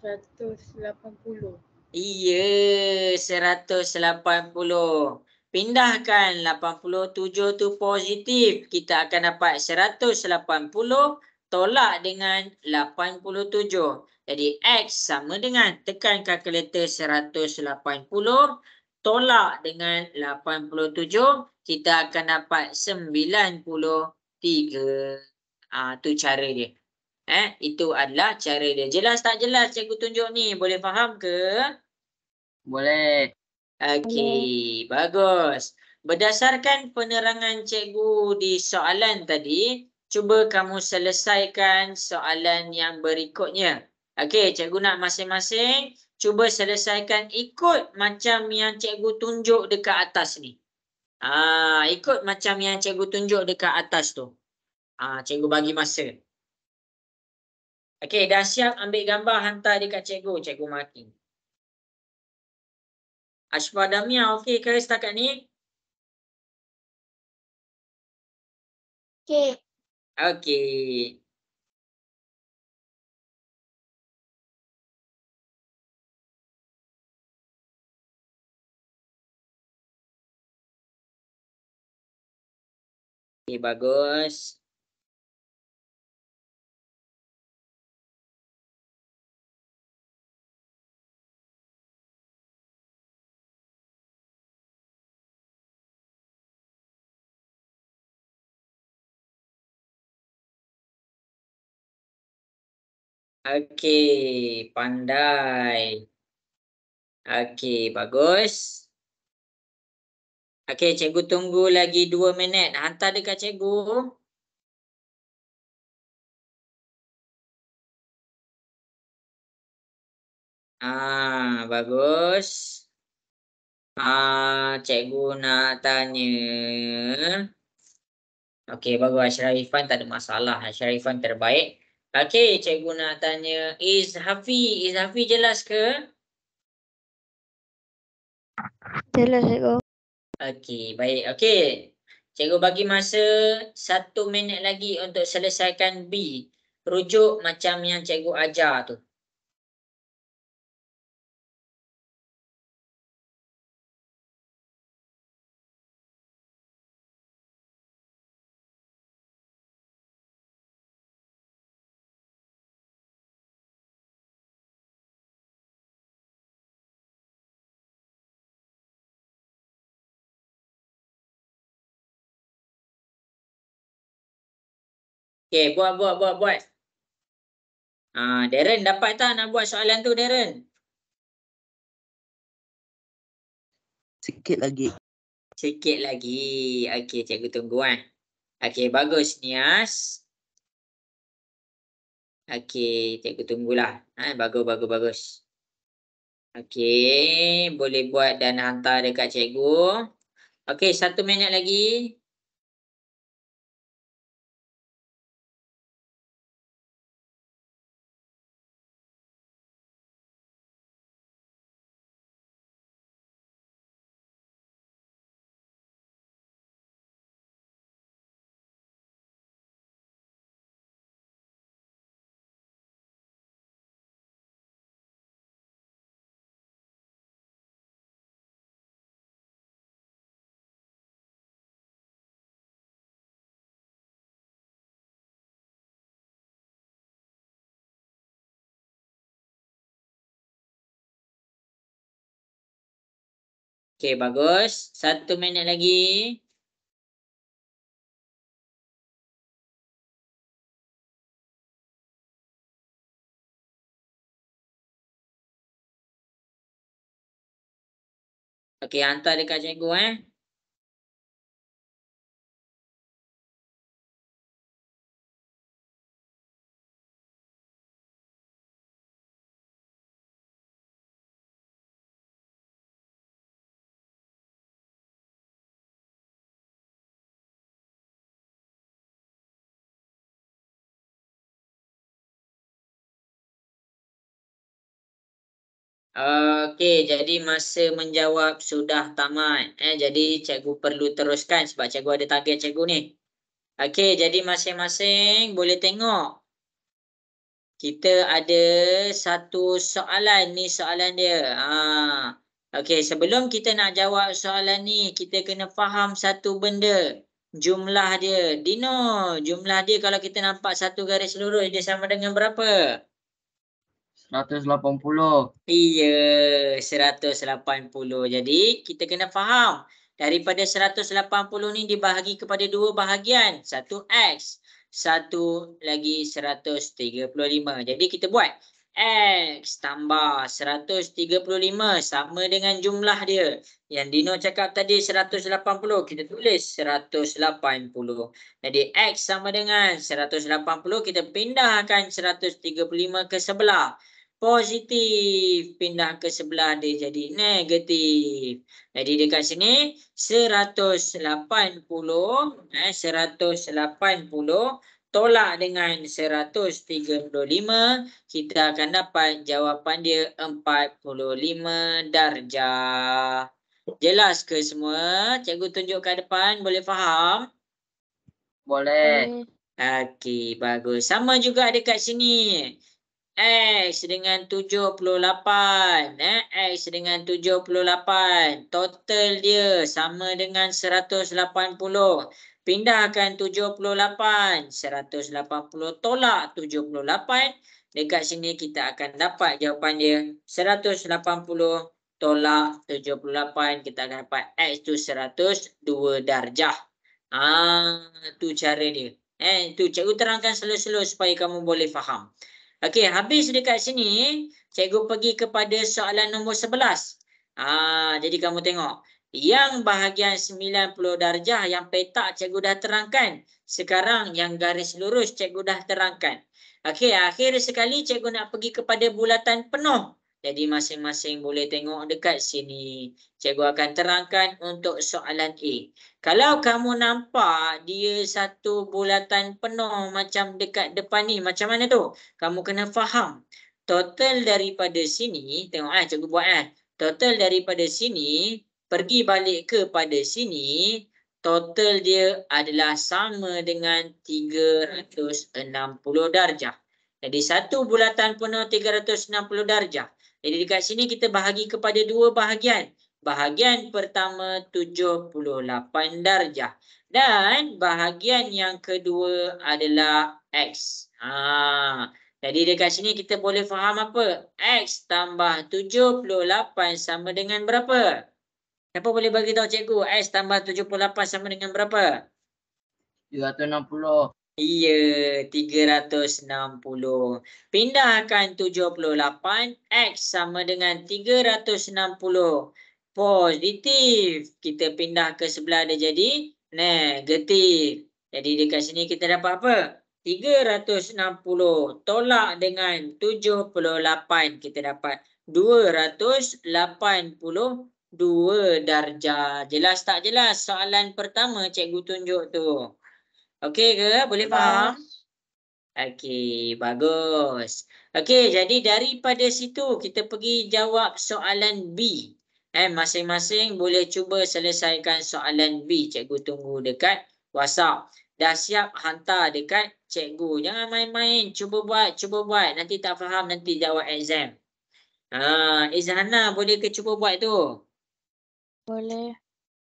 [SPEAKER 3] 180.
[SPEAKER 1] Iya, 180. Pindahkan 87 tu positif. Kita akan dapat 180 tolak dengan 87. Jadi X sama dengan tekan kalkulator 180 tolak dengan 87. Kita akan dapat 93. Tu cara dia. Itu adalah cara dia. Jelas tak jelas cikgu tunjuk ni? Boleh faham ke?
[SPEAKER 2] Boleh.
[SPEAKER 1] Okey, bagus. Berdasarkan penerangan cikgu di soalan tadi, cuba kamu selesaikan soalan yang berikutnya. Okey, cikgu nak masing-masing cuba selesaikan ikut macam yang cikgu tunjuk dekat atas ni. Ikut macam yang cikgu tunjuk dekat atas tu. Cikgu bagi masa. Okey, dah siap ambil gambar hantar dekat cikgu. Cikgu marking. Ashfa Damia, okey ke setakat ni?
[SPEAKER 3] Okey.
[SPEAKER 1] Okey. Okey, bagus. Okey, pandai. Okey, bagus. Okey, cikgu tunggu lagi 2 minit. Hantar dekat cikgu. Bagus. Cikgu nak tanya. Okey, bagus. Ashraf tak ada masalah. Ashraf terbaik. Okey, cikgu nak tanya. Is Hafi jelas ke?
[SPEAKER 3] Jelas, cikgu.
[SPEAKER 1] Okey, baik. Okey. Cikgu bagi masa 1 minit lagi untuk selesaikan B. Rujuk macam yang cikgu ajar tu. Okey, buat. Darren dapat tak nak buat soalan tu, Darren?
[SPEAKER 2] Sikit lagi.
[SPEAKER 1] Sikit lagi. Okey, cikgu tunggu Okey, bagus Nias. Okey, cikgu tunggulah. Bagus. Okey, boleh buat dan hantar dekat cikgu. Okey, 1 minit lagi. Okey, bagus. 1 minit lagi. Okey, hantar dekat cikgu Okey, jadi masa menjawab sudah tamat. Jadi cikgu perlu teruskan sebab cikgu ada target cikgu ni. Okey, jadi masing-masing boleh tengok. Kita ada satu soalan ni, soalan dia. Okey, sebelum kita nak jawab soalan ni, kita kena faham satu benda. Jumlah dia. Dino, jumlah dia kalau kita nampak satu garis lurus, dia sama dengan berapa?
[SPEAKER 2] 180.
[SPEAKER 1] Iya, 180. Jadi, kita kena faham. Daripada 180 ni dibahagi kepada 2 bahagian. Satu X. Satu lagi 135. Jadi, kita buat. X tambah 135 sama dengan jumlah dia. Yang Dino cakap tadi 180. Kita tulis 180. Jadi, X sama dengan 180. Kita pindahkan 135 ke sebelah. Positif, pindah ke sebelah dia jadi negatif. Jadi dekat sini 180 tolak dengan 135, kita akan dapat jawapan dia 45 darjah. Jelas ke semua? Cikgu tunjuk ke depan, boleh faham?
[SPEAKER 2] Boleh.
[SPEAKER 1] Okey, bagus. Sama juga dekat sini. X dengan 78. X dengan 78. Total dia sama dengan 180. Pindahkan 78. 180 tolak 78. Dekat sini kita akan dapat jawapan dia. 180 tolak 78. Kita akan dapat X tu 102 darjah. Tu cara dia. Tu cikgu terangkan slow-slow supaya kamu boleh faham. Okey, habis dekat sini, cikgu pergi kepada soalan nombor 11. Jadi kamu tengok. Yang bahagian 90 darjah yang petak cikgu dah terangkan. Sekarang yang garis lurus cikgu dah terangkan. Okey, akhir sekali cikgu nak pergi kepada bulatan penuh. Jadi masing-masing boleh tengok dekat sini. Cikgu akan terangkan untuk soalan A. Kalau kamu nampak dia satu bulatan penuh macam dekat depan ni, macam mana tu? Kamu kena faham. Total daripada sini, tengok cikgu buat total daripada sini pergi balik kepada sini, total dia adalah sama dengan 360 darjah. Jadi satu bulatan penuh 360 darjah. Jadi dekat sini kita bahagi kepada dua bahagian. Bahagian pertama 78 darjah. Dan bahagian yang kedua adalah X. Jadi dekat sini kita boleh faham apa? X tambah 78 sama dengan berapa? Siapa boleh bagi tahu cikgu? X tambah 78 sama dengan berapa?
[SPEAKER 2] 360.
[SPEAKER 1] Iya, 360. Pindahkan 78, X sama dengan 360. Positif. Kita pindah ke sebelah dia jadi negatif. Jadi dekat sini kita dapat apa? 360 tolak dengan 78. Kita dapat 282 darjah. Jelas tak jelas soalan pertama cikgu tunjuk tu? Okey ke? Boleh faham? Okey, bagus. Okey, jadi daripada situ kita pergi jawab soalan B. Masing-masing boleh cuba selesaikan soalan B. Cikgu tunggu dekat WhatsApp. Dah siap hantar dekat cikgu. Jangan main-main. Cuba buat. Nanti tak faham, nanti jawab exam. Izhana boleh ke cuba buat tu?
[SPEAKER 3] Boleh.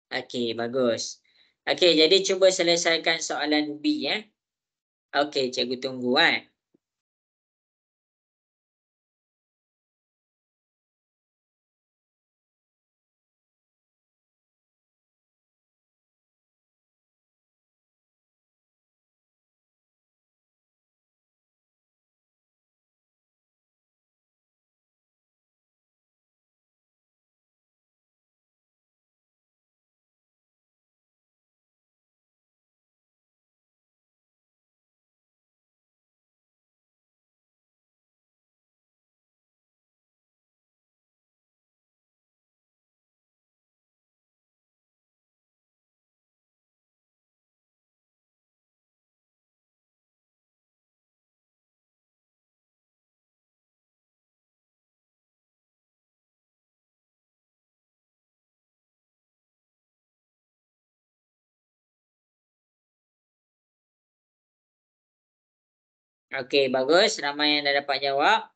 [SPEAKER 1] Okey, bagus. Okey, jadi cuba selesaikan soalan B. Okey, cikgu tunggu. Okey, bagus. Ramai yang dah dapat jawab.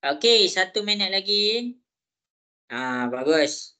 [SPEAKER 1] Okey, 1 minit lagi. Bagus.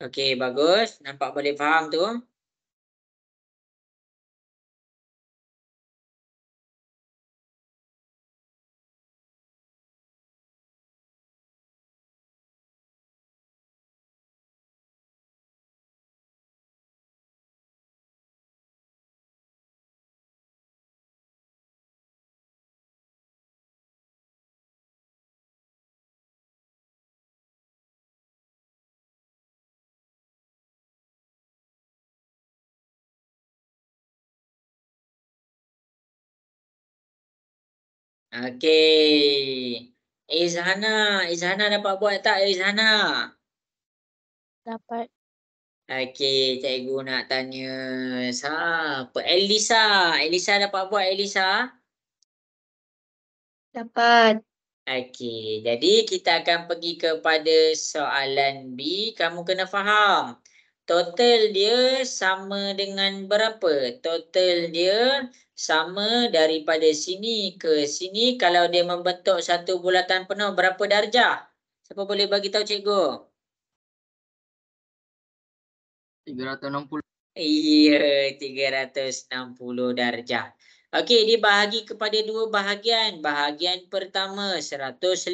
[SPEAKER 1] Okey, bagus. Nampak boleh faham tu? Okey. Izhana dapat buat tak Izhana?
[SPEAKER 3] Dapat.
[SPEAKER 1] Okey, cikgu nak tanya siapa? Elisa dapat buat Elisa?
[SPEAKER 3] Dapat.
[SPEAKER 1] Okey, jadi kita akan pergi kepada soalan B. Kamu kena faham. Total dia sama dengan berapa? Total dia sama daripada sini ke sini. Kalau dia membentuk satu bulatan penuh, berapa darjah? Siapa boleh bagi tahu cikgu?
[SPEAKER 2] 360.
[SPEAKER 1] Iya, 360 darjah. Okey, dibahagi kepada dua bahagian. Bahagian pertama 115.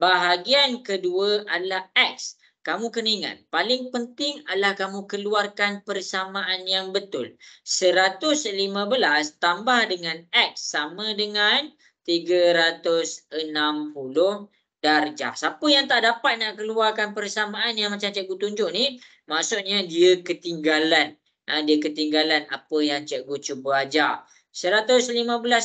[SPEAKER 1] Bahagian kedua adalah X. Kamu kena ingat, paling penting adalah kamu keluarkan persamaan yang betul. 115 tambah dengan X sama dengan 360 darjah. Siapa yang tak dapat nak keluarkan persamaan yang macam cikgu tunjuk ni, maksudnya dia ketinggalan. Dia ketinggalan apa yang cikgu cuba ajar. 115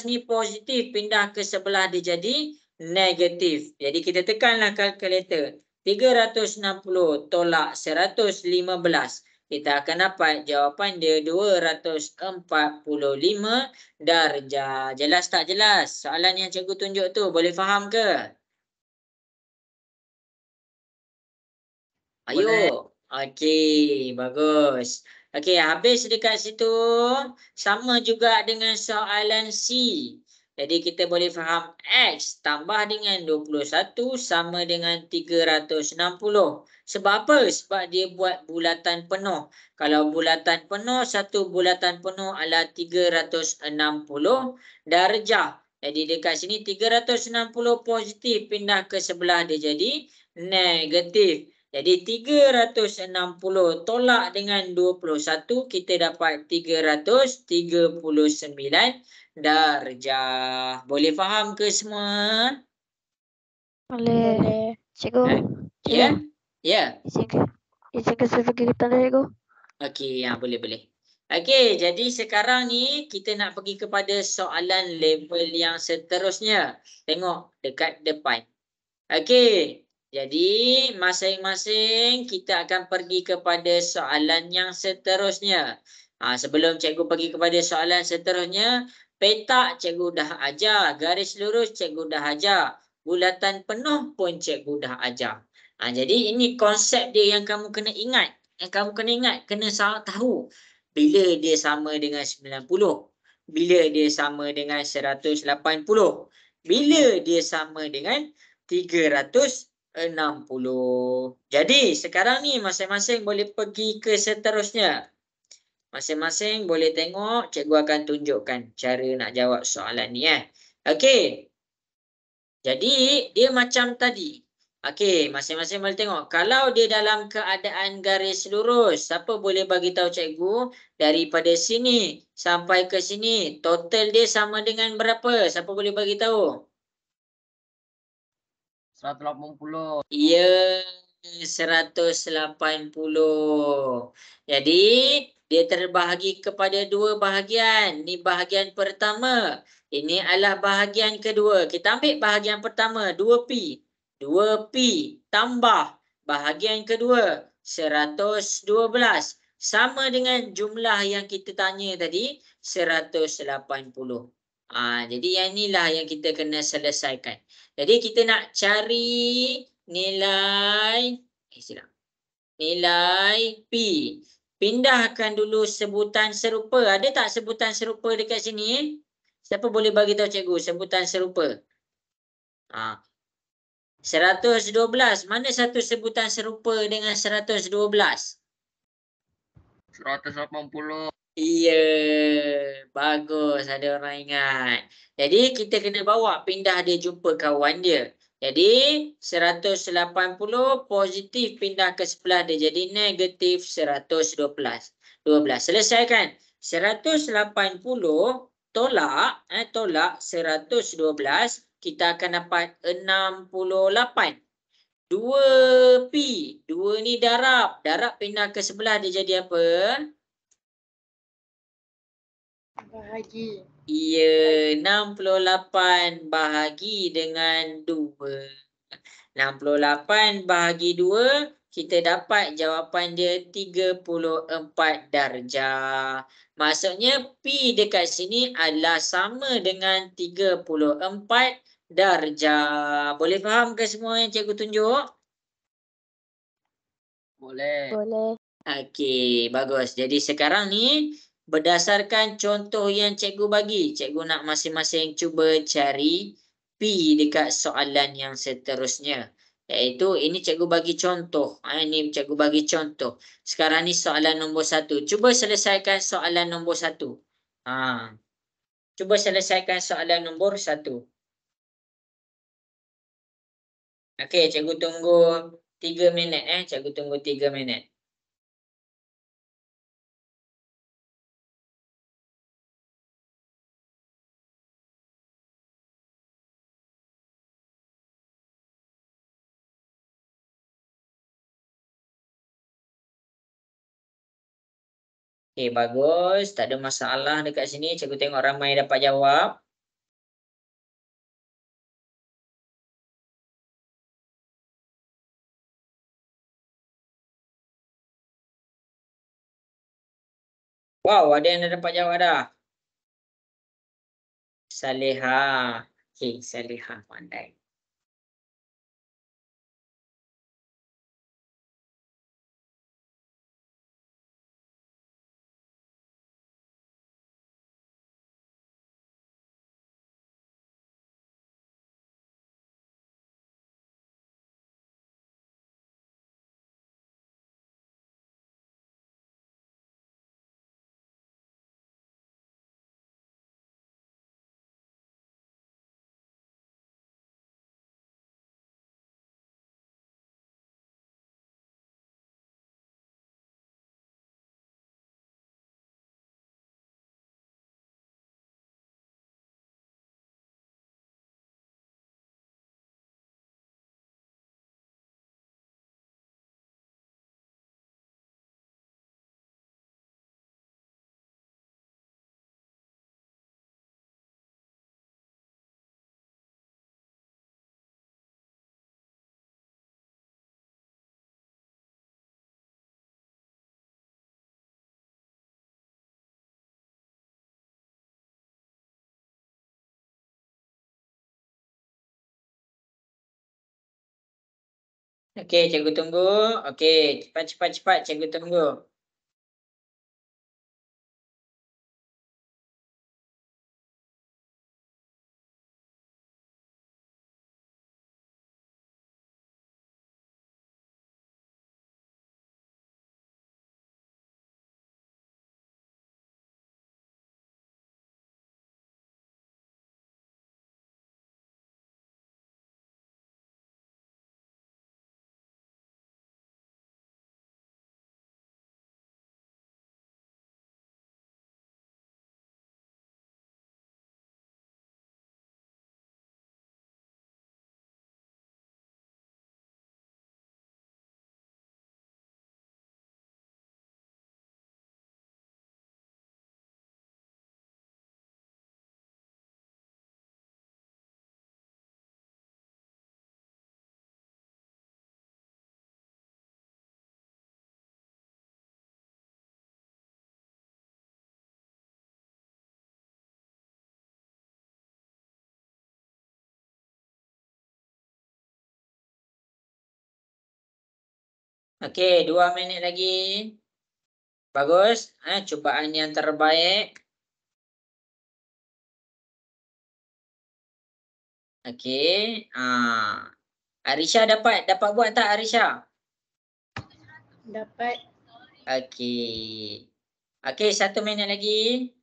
[SPEAKER 1] ni positif, pindah ke sebelah dia jadi negatif. Jadi kita tekanlah kalkulator. 360 tolak 115. Kita akan dapat jawapan dia 245 darjah. Jelas tak jelas? Soalan yang cikgu tunjuk tu boleh faham ke? Ayo.
[SPEAKER 2] Boleh.
[SPEAKER 1] Okey, bagus. Okey, habis dekat situ. Sama juga dengan soalan C. Jadi kita boleh faham X tambah dengan 21 sama dengan 360. Sebab apa? Sebab dia buat bulatan penuh. Kalau bulatan penuh, satu bulatan penuh adalah 360 darjah. Jadi dekat sini 360 positif, pindah ke sebelah dia jadi negatif. Jadi 360 tolak dengan 21, kita dapat 339 darjah. Boleh faham ke semua?
[SPEAKER 3] Boleh. Cikgu.
[SPEAKER 1] Ya? Ya.
[SPEAKER 3] Izin saya pergi ke toilet, cikgu.
[SPEAKER 1] Okey, boleh. Okey, jadi sekarang ni kita nak pergi kepada soalan level yang seterusnya. Tengok dekat depan. Okey, jadi masing-masing kita akan pergi kepada soalan yang seterusnya. Sebelum cikgu pergi kepada soalan seterusnya, petak cikgu dah ajar, garis lurus cikgu dah ajar, bulatan penuh pun cikgu dah ajar. Jadi ini konsep dia yang kamu kena ingat. Yang kamu kena ingat, kena tahu bila dia sama dengan 90, bila dia sama dengan 180, bila dia sama dengan 360. Jadi sekarang ni masing-masing boleh pergi ke seterusnya. Masing-masing boleh tengok, cikgu akan tunjukkan cara nak jawab soalan ni. Okey. Jadi dia macam tadi. Okey, masing-masing boleh tengok. Kalau dia dalam keadaan garis lurus, siapa boleh bagi tahu cikgu daripada sini sampai ke sini total dia sama dengan berapa? Siapa boleh bagi tahu?
[SPEAKER 2] 180.
[SPEAKER 1] Ya, 180. Jadi, dia terbahagi kepada dua bahagian. Ini bahagian pertama. Ini adalah bahagian kedua. Kita ambil bahagian pertama, 2Pi. 2Pi tambah bahagian kedua, 112. Sama dengan jumlah yang kita tanya tadi, 180. Jadi yang inilah yang kita kena selesaikan. Jadi kita nak cari nilai P. Pindahkan dulu sebutan serupa. Ada tak sebutan serupa dekat sini? Siapa boleh bagi tahu cikgu sebutan serupa? 112. Mana satu sebutan serupa dengan 112?
[SPEAKER 2] 180.
[SPEAKER 1] Iya, bagus. Ada orang ingat. Jadi kita kena bawa pindah dia jumpa kawan dia. Jadi 180 positif pindah ke sebelah dia. Jadi negatif 112. 12. Selesaikan. 180 tolak 112, kita akan dapat 68. 2 pi. 2 ni darab. Darab pindah ke sebelah dia jadi apa?
[SPEAKER 3] Bahagi.
[SPEAKER 1] Iya, 68 bahagi dengan 2. 68 bahagi 2, kita dapat jawapan dia 34 darjah. Maksudnya pi dekat sini adalah sama dengan 34 darjah. Boleh faham ke semua yang cikgu tunjuk?
[SPEAKER 2] Boleh.
[SPEAKER 3] Boleh.
[SPEAKER 1] Okey, bagus. Jadi sekarang ni berdasarkan contoh yang cikgu bagi, cikgu nak masing-masing cuba cari pi dekat soalan yang seterusnya. Iaitu ini cikgu bagi contoh. Ini cikgu bagi contoh. Sekarang ni soalan nombor 1. Cuba selesaikan soalan nombor 1. Cuba selesaikan soalan nombor 1. Okey, cikgu tunggu 3 minit. Cikgu tunggu 3 minit. Okey, bagus. Tak ada masalah dekat sini. Cikgu tengok ramai dapat jawab. Wow, ada yang dah dapat jawab dah. Saleha. Okey, Saleha pandai. Okey, cikgu tunggu. Okey, cepat. Cikgu tunggu. Okey, 2 minit lagi. Bagus. Cubaan yang terbaik. Okey. Arisha dapat buat tak Arisha?
[SPEAKER 3] Dapat.
[SPEAKER 1] Okey. Okey, 1 minit lagi.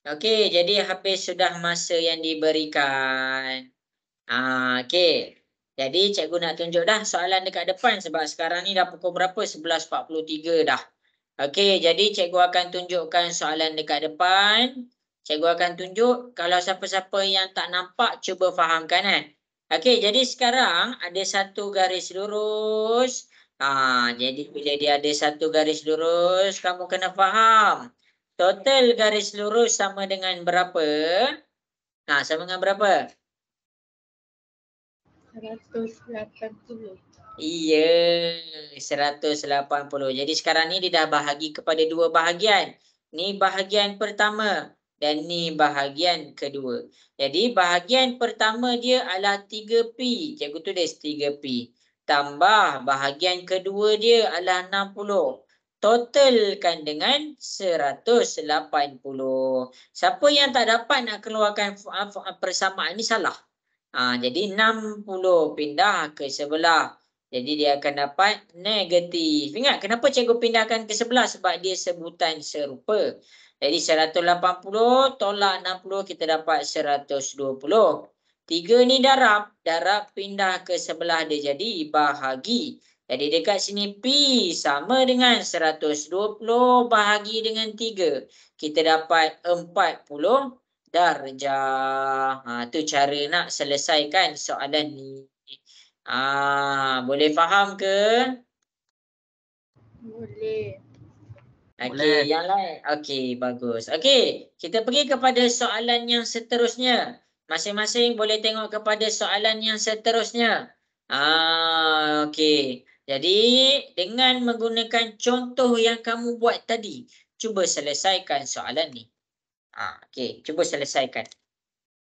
[SPEAKER 1] Okey, jadi habis sudah masa yang diberikan. Okey. Jadi cikgu nak tunjuk dah soalan dekat depan sebab sekarang ni dah pukul berapa? 11.43 dah. Okey, jadi cikgu akan tunjukkan soalan dekat depan. Cikgu akan tunjuk, kalau siapa-siapa yang tak nampak cuba fahamkan Okey, jadi sekarang ada satu garis lurus. Jadi bila dia ada satu garis lurus, kamu kena faham. Total garis lurus sama dengan berapa? Sama dengan berapa?
[SPEAKER 3] 180.
[SPEAKER 1] Iya, 180. Jadi sekarang ni dia dah bahagi kepada 2 bahagian. Ni bahagian pertama dan ni bahagian kedua. Jadi bahagian pertama dia adalah 3P. Cikgu tulis 3P. Tambah bahagian kedua dia adalah 60. Totalkan dengan 180. Siapa yang tak dapat nak keluarkan persamaan ni salah. Jadi 60 pindah ke sebelah. Jadi dia akan dapat negatif. Ingat kenapa cikgu pindahkan ke sebelah? Sebab dia sebutan serupa. Jadi 180 tolak 60 kita dapat 120. 3 ni darab. Darab pindah ke sebelah dia jadi bahagi. Jadi dekat sini P sama dengan 120 bahagi dengan 3. Kita dapat 40 darjah. Tu cara nak selesaikan soalan ni. Boleh faham ke?
[SPEAKER 3] Boleh.
[SPEAKER 1] Okey, yang lain. Okey, bagus. Okey, kita pergi kepada soalan yang seterusnya. Masing-masing boleh tengok kepada soalan yang seterusnya. Okey. Jadi, dengan menggunakan contoh yang kamu buat tadi, cuba selesaikan soalan ni. Okey, cuba selesaikan.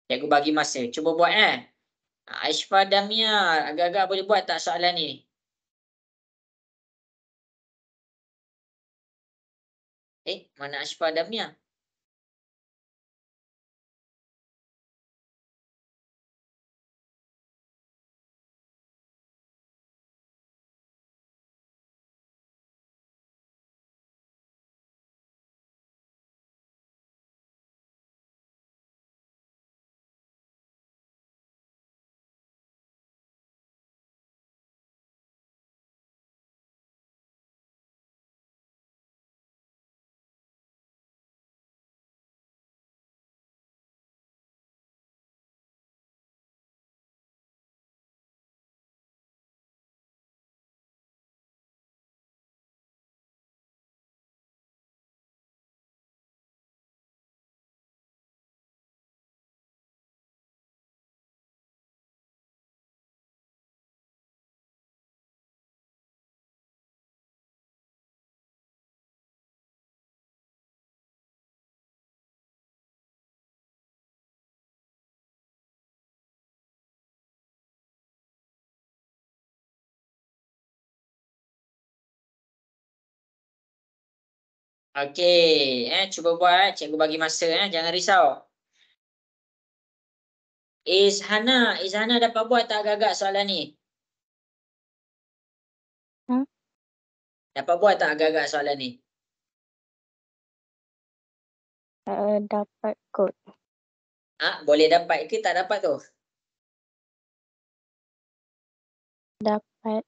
[SPEAKER 1] Cikgu bagi masa. Cuba buat Aishfa Damia, agak-agak boleh buat tak soalan ni? Mana Aishfa Damia? Okey, cuba buat. Cikgu bagi masa jangan risau. Izhana dapat buat tak agak-agak soalan ni? Dapat buat tak agak-agak soalan ni?
[SPEAKER 3] Dapat kot.
[SPEAKER 1] Boleh dapat ke tak dapat tu?
[SPEAKER 3] Dapat.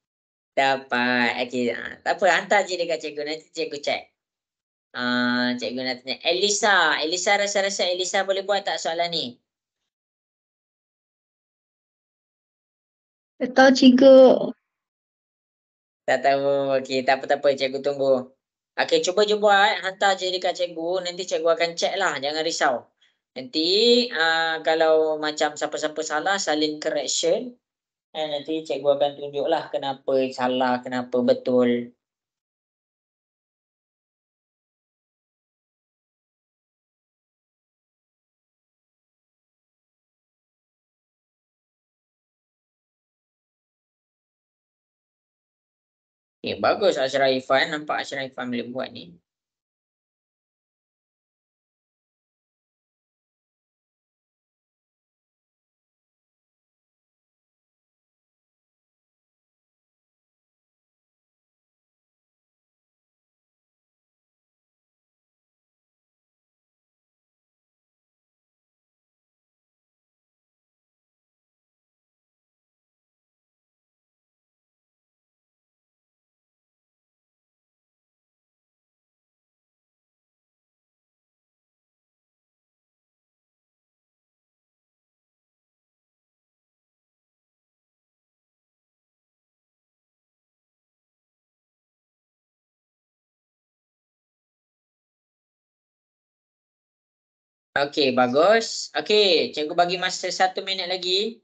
[SPEAKER 1] Dapat. Okey. Tak apa, hantar je dekat cikgu. Nanti cikgu check. Cikgu nak tanya. Elisa rasa-rasa Elisa boleh buat tak soalan ni?
[SPEAKER 3] Tak tahu cikgu.
[SPEAKER 1] Tak tahu. Okey, tak apa-apa. Cikgu tunggu. Okey, cuba je buat. Hantar je dekat cikgu. Nanti cikgu akan check lah. Jangan risau. Nanti kalau macam siapa-siapa salah, salin correction. Nanti cikgu akan tunjuk lah kenapa salah, kenapa betul. Bagus Ashraf Irfan. Nampak Ashraf Irfan boleh buat ni. Okey, bagus. Okey, cikgu bagi masa 1 minit lagi.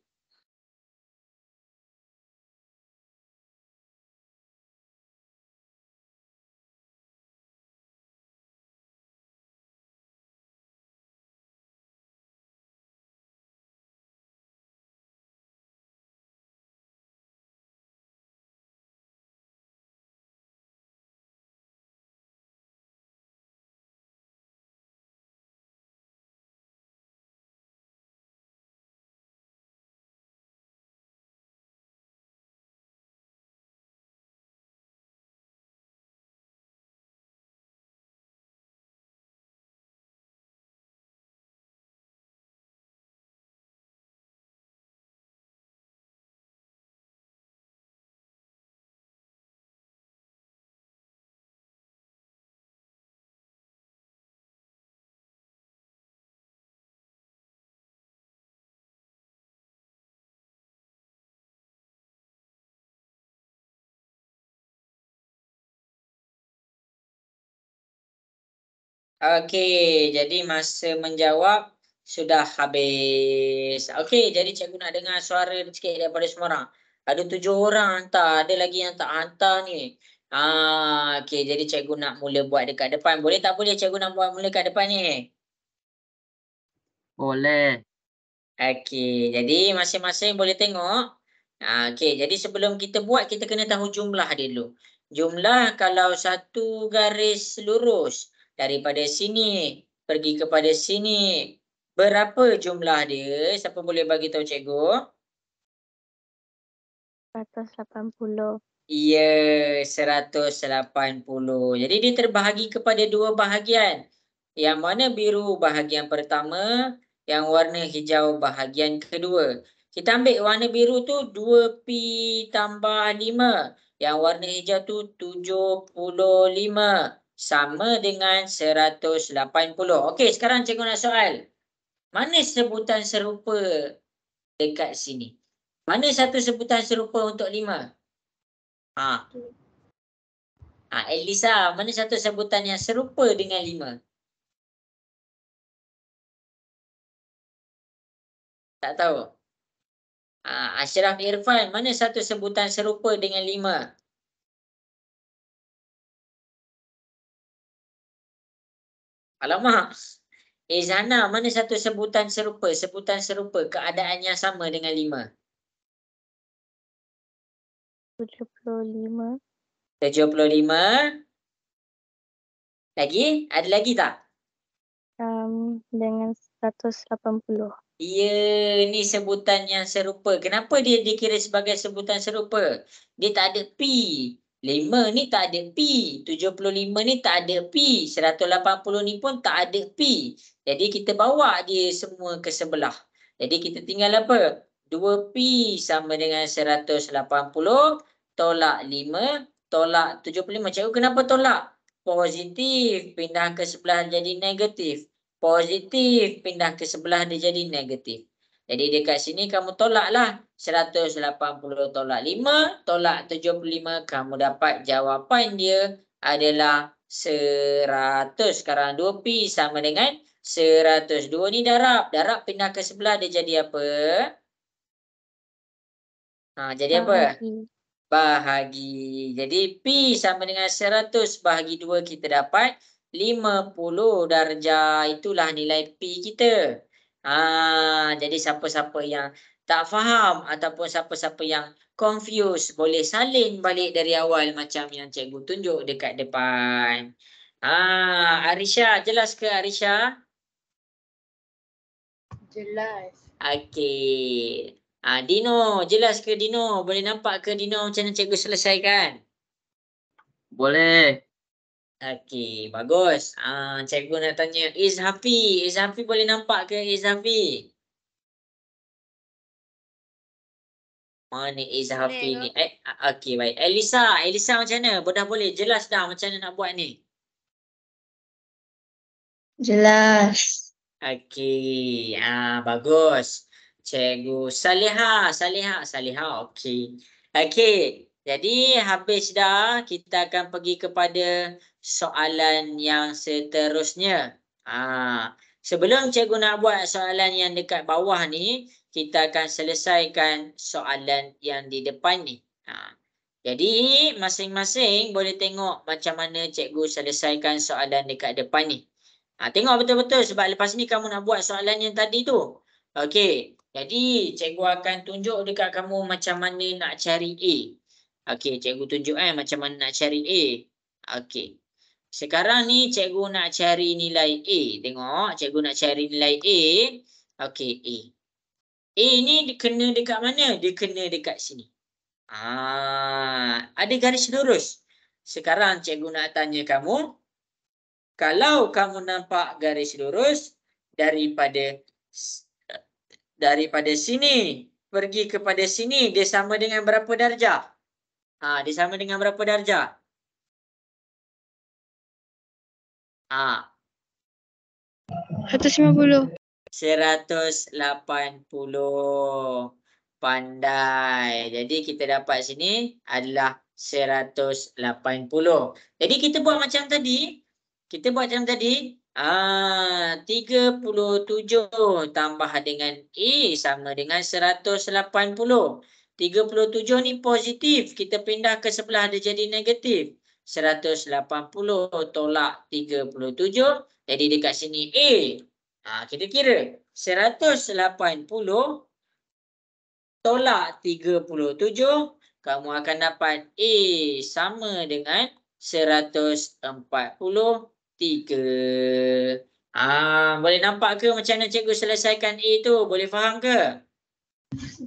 [SPEAKER 1] Okey, jadi masa menjawab sudah habis. Okey, jadi cikgu nak dengar suara sikit daripada semua orang. Ada 7 orang hantar, ada lagi yang tak hantar ni. Okey, jadi cikgu nak mula buat dekat depan. Boleh tak boleh cikgu nak buat mula kat depan ni?
[SPEAKER 2] Boleh.
[SPEAKER 1] Okey, jadi masing-masing boleh tengok. Okey, jadi sebelum kita buat, kita kena tahu jumlah dia dulu. Jumlah kalau satu garis lurus daripada sini pergi kepada sini, berapa jumlah dia? Siapa boleh bagi tahu cikgu?
[SPEAKER 3] 180.
[SPEAKER 1] Ya, 180. Jadi dia terbahagi kepada 2 bahagian. Yang mana biru bahagian pertama, yang warna hijau bahagian kedua. Kita ambil warna biru tu 2P tambah 5. Yang warna hijau tu 75. Sama dengan 180. Okey, sekarang cikgu nak soal. Mana sebutan serupa dekat sini? Mana satu sebutan serupa untuk 5? Elisa, mana satu sebutan yang serupa dengan 5? Tak tahu. Ashraf Irfan, mana satu sebutan serupa dengan 5? Alamak. Izana, mana satu sebutan serupa? Sebutan serupa, keadaan yang sama dengan 5.
[SPEAKER 3] 75.
[SPEAKER 1] 75. Lagi? Ada lagi tak?
[SPEAKER 3] Dengan 180.
[SPEAKER 1] Ya, ni sebutan yang serupa. Kenapa dia dikira sebagai sebutan serupa? Dia tak ada P. 5 ni tak ada P. 75 ni tak ada P. 180 ni pun tak ada P. Jadi kita bawa dia semua ke sebelah. Jadi kita tinggal apa? 2P sama dengan 180 tolak 5 tolak 75. Cikgu kenapa tolak? Positif pindah ke sebelah jadi negatif. Positif pindah ke sebelah dia jadi negatif. Jadi dekat sini kamu tolaklah. 180 tolak 5 tolak 75. Kamu dapat jawapan dia adalah 100. Sekarang 2P sama dengan 100. 2 ni darab. Darab pindah ke sebelah dia jadi apa? Jadi apa? Bahagi. Jadi P sama dengan 100 bahagi 2 kita dapat 50 darjah. Itulah nilai P kita. Jadi siapa-siapa yang tak faham ataupun siapa-siapa yang confused boleh salin balik dari awal macam yang cikgu tunjuk dekat depan. Arisha, jelas ke Arisha?
[SPEAKER 3] Jelas.
[SPEAKER 1] Okey. Dino, jelas ke Dino? Boleh nampak ke Dino macam mana cikgu selesaikan?
[SPEAKER 2] Boleh.
[SPEAKER 1] Okey, bagus. Cikgu nak tanya Izhafi. Izhafi boleh nampak ke Izhafi? Mana Izhafi ni? Okey, baik. Elisa, Elisa macam mana? Dah boleh jelas dah macam mana nak buat ni?
[SPEAKER 3] Jelas.
[SPEAKER 1] Okey, bagus. Cikgu Salihah, Salihah. Okey. Okey, jadi habis dah. Kita akan pergi kepada soalan yang seterusnya. Sebelum cikgu nak buat soalan yang dekat bawah ni, kita akan selesaikan soalan yang di depan ni. Jadi masing-masing boleh tengok macam mana cikgu selesaikan soalan dekat depan ni. Tengok betul-betul sebab lepas ni kamu nak buat soalan yang tadi tu. Okey. Jadi cikgu akan tunjuk dekat kamu macam mana nak cari A. Okey, cikgu tunjuk macam mana nak cari A. Okey. Sekarang ni cikgu nak cari nilai A. Tengok, cikgu nak cari nilai A. Okey, A. A ni kena dekat mana? Dia kena dekat sini. Ada garis lurus. Sekarang cikgu nak tanya kamu, kalau kamu nampak garis lurus daripada sini pergi kepada sini, dia sama dengan berapa darjah? Dia sama dengan berapa darjah?
[SPEAKER 3] 150.
[SPEAKER 1] 180. Pandai. Jadi kita dapat sini adalah 180. Jadi kita buat macam tadi. 37 tambah dengan A sama dengan 180. 37 ni positif. Kita pindah ke sebelah dia jadi negatif. 180 tolak 37. Jadi dekat sini A. Kita kira 180 tolak 37. Kamu akan dapat A sama dengan 143. Boleh nampak ke macam mana cikgu selesaikan A tu? Boleh faham ke?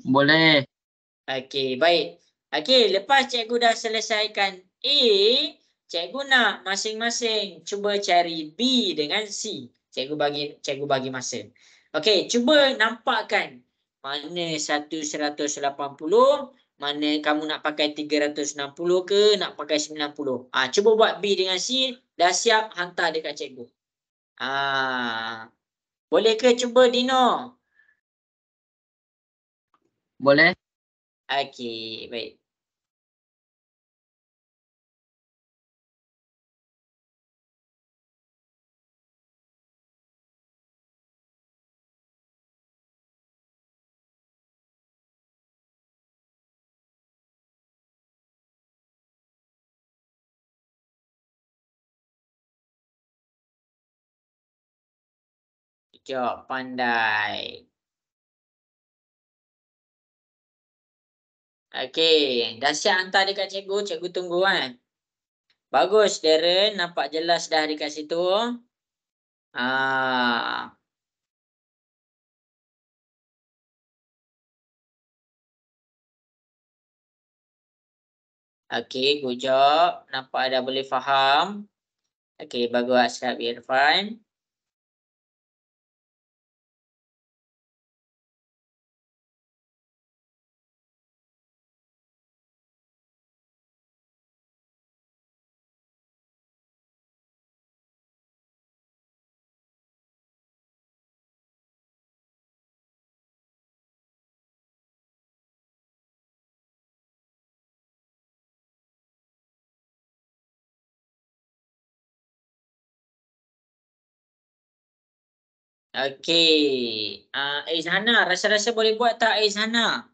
[SPEAKER 2] Boleh.
[SPEAKER 1] Okey, baik. Okey, lepas cikgu dah selesaikan A, cikgu nak masing-masing cuba cari B dengan C. Cikgu bagi masa. Okey, cuba nampakkan mana satu 180, mana kamu nak pakai 360 ke, nak pakai 90. Cuba buat B dengan C, dah siap hantar dekat cikgu. Boleh ke cuba Dino?
[SPEAKER 2] Boleh.
[SPEAKER 1] Okey, baik. Jawab pandai. Okey, dah siap hantar dekat cikgu. Cikgu tunggu kan. Bagus Darren, nampak jelas dah dekat situ. Okey, good job. Nampak dah boleh faham. Okey, bagus Ashraf Irfan. Okey. Izhana, rasa-rasa boleh buat tak Izhana?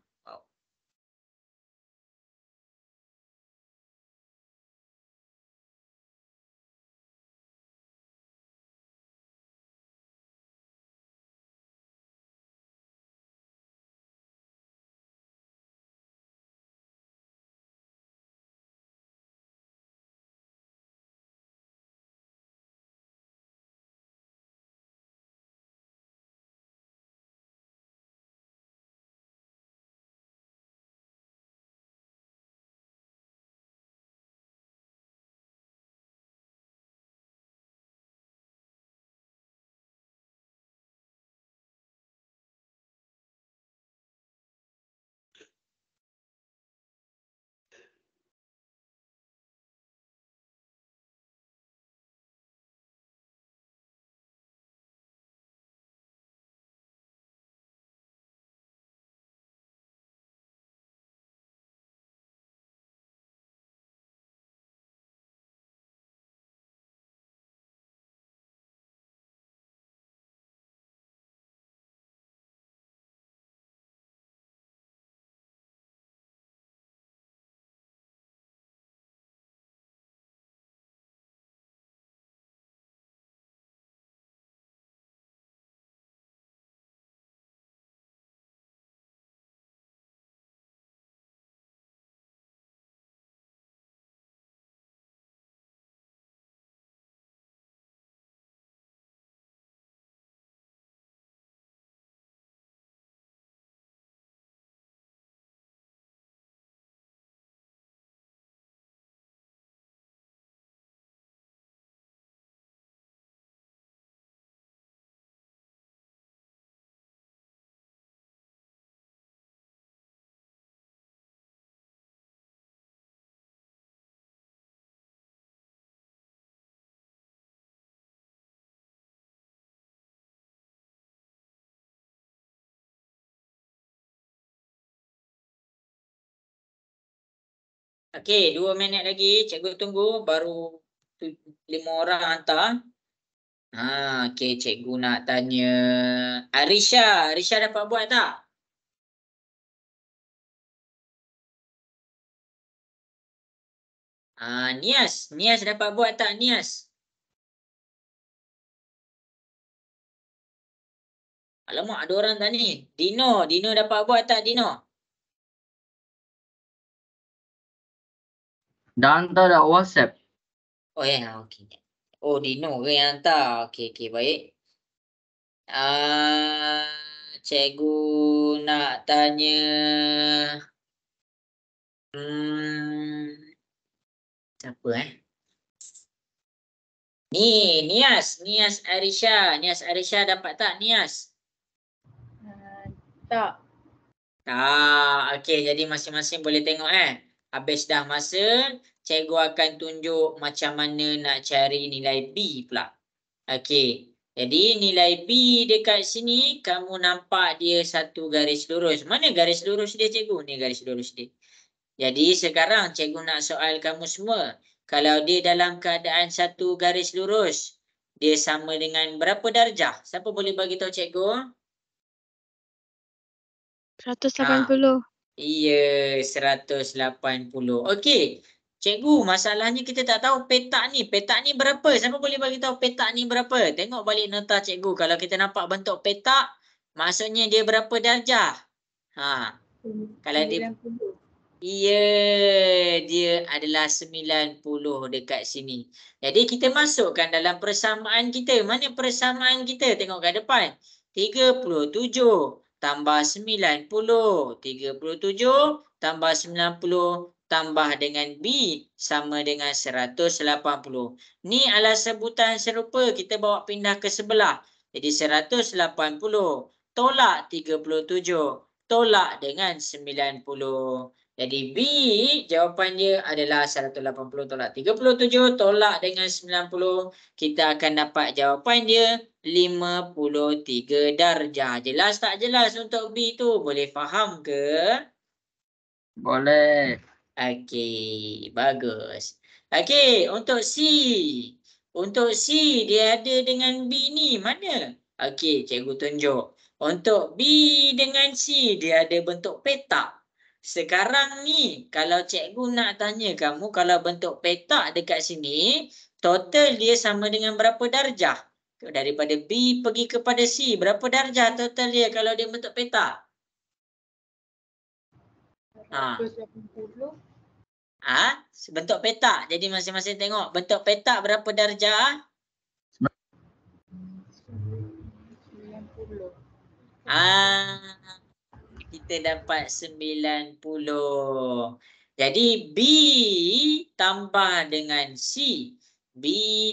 [SPEAKER 1] Okey, 2 minit lagi. Cikgu tunggu. Baru 5 orang hantar. Okey, cikgu nak tanya. Arisha. Arisha dapat buat tak? Nias. Nias dapat buat tak Nias? Alamak, ada orang tak ni. Dino. Dino dapat buat tak Dino?
[SPEAKER 2] Dah hantar dah WhatsApp.
[SPEAKER 1] Oh ya, okey. Oh, Dino ke yang hantar. Okey, okey, baik. Cikgu nak tanya. Siapa Ni, Nias. Nias Arisha. Nias Arisha dapat tak Nias?
[SPEAKER 3] Tak.
[SPEAKER 1] Okey, jadi masing-masing boleh tengok Habis dah masa, cikgu akan tunjuk macam mana nak cari nilai B pula. Okey. Jadi nilai B dekat sini kamu nampak dia satu garis lurus. Mana garis lurus dia cikgu? Ni garis lurus dia. Jadi sekarang cikgu nak soal kamu semua. Kalau dia dalam keadaan satu garis lurus, dia sama dengan berapa darjah? Siapa boleh bagi tahu cikgu?
[SPEAKER 3] 180.
[SPEAKER 1] Iya, 180. Okey. Cikgu, masalahnya kita tak tahu petak ni. Petak ni berapa? Siapa boleh bagi tahu petak ni berapa? Tengok balik nota cikgu. Kalau kita nampak bentuk petak, maksudnya dia berapa darjah? Kalau dia
[SPEAKER 3] 90.
[SPEAKER 1] Iya, dia adalah 90 dekat sini. Jadi kita masukkan dalam persamaan kita. Mana persamaan kita? Tengok kat depan. 37 tambah 90. 37 tambah 90 tambah dengan B sama dengan 180. Ni adalah sebutan serupa. Kita bawa pindah ke sebelah. Jadi 180 tolak 37 tolak dengan 90. Jadi B jawapan dia adalah 180 tolak 37 tolak dengan 90. Kita akan dapat jawapan dia 53 darjah. Jelas tak jelas untuk B tu? Boleh faham ke?
[SPEAKER 2] Boleh.
[SPEAKER 1] Okey, bagus. Okey, untuk C. Untuk C dia ada dengan B ni mana? Okey, cikgu tunjuk. Untuk B dengan C dia ada bentuk petak. Sekarang ni kalau cikgu nak tanya kamu kalau bentuk petak dekat sini, total dia sama dengan berapa darjah? Daripada B pergi kepada C, berapa darjah total dia kalau dia bentuk petak?
[SPEAKER 3] 180.
[SPEAKER 1] Bentuk petak. Jadi masing-masing tengok bentuk petak berapa darjah?
[SPEAKER 3] 90.
[SPEAKER 1] Kita dapat 90. Jadi B tambah dengan C. B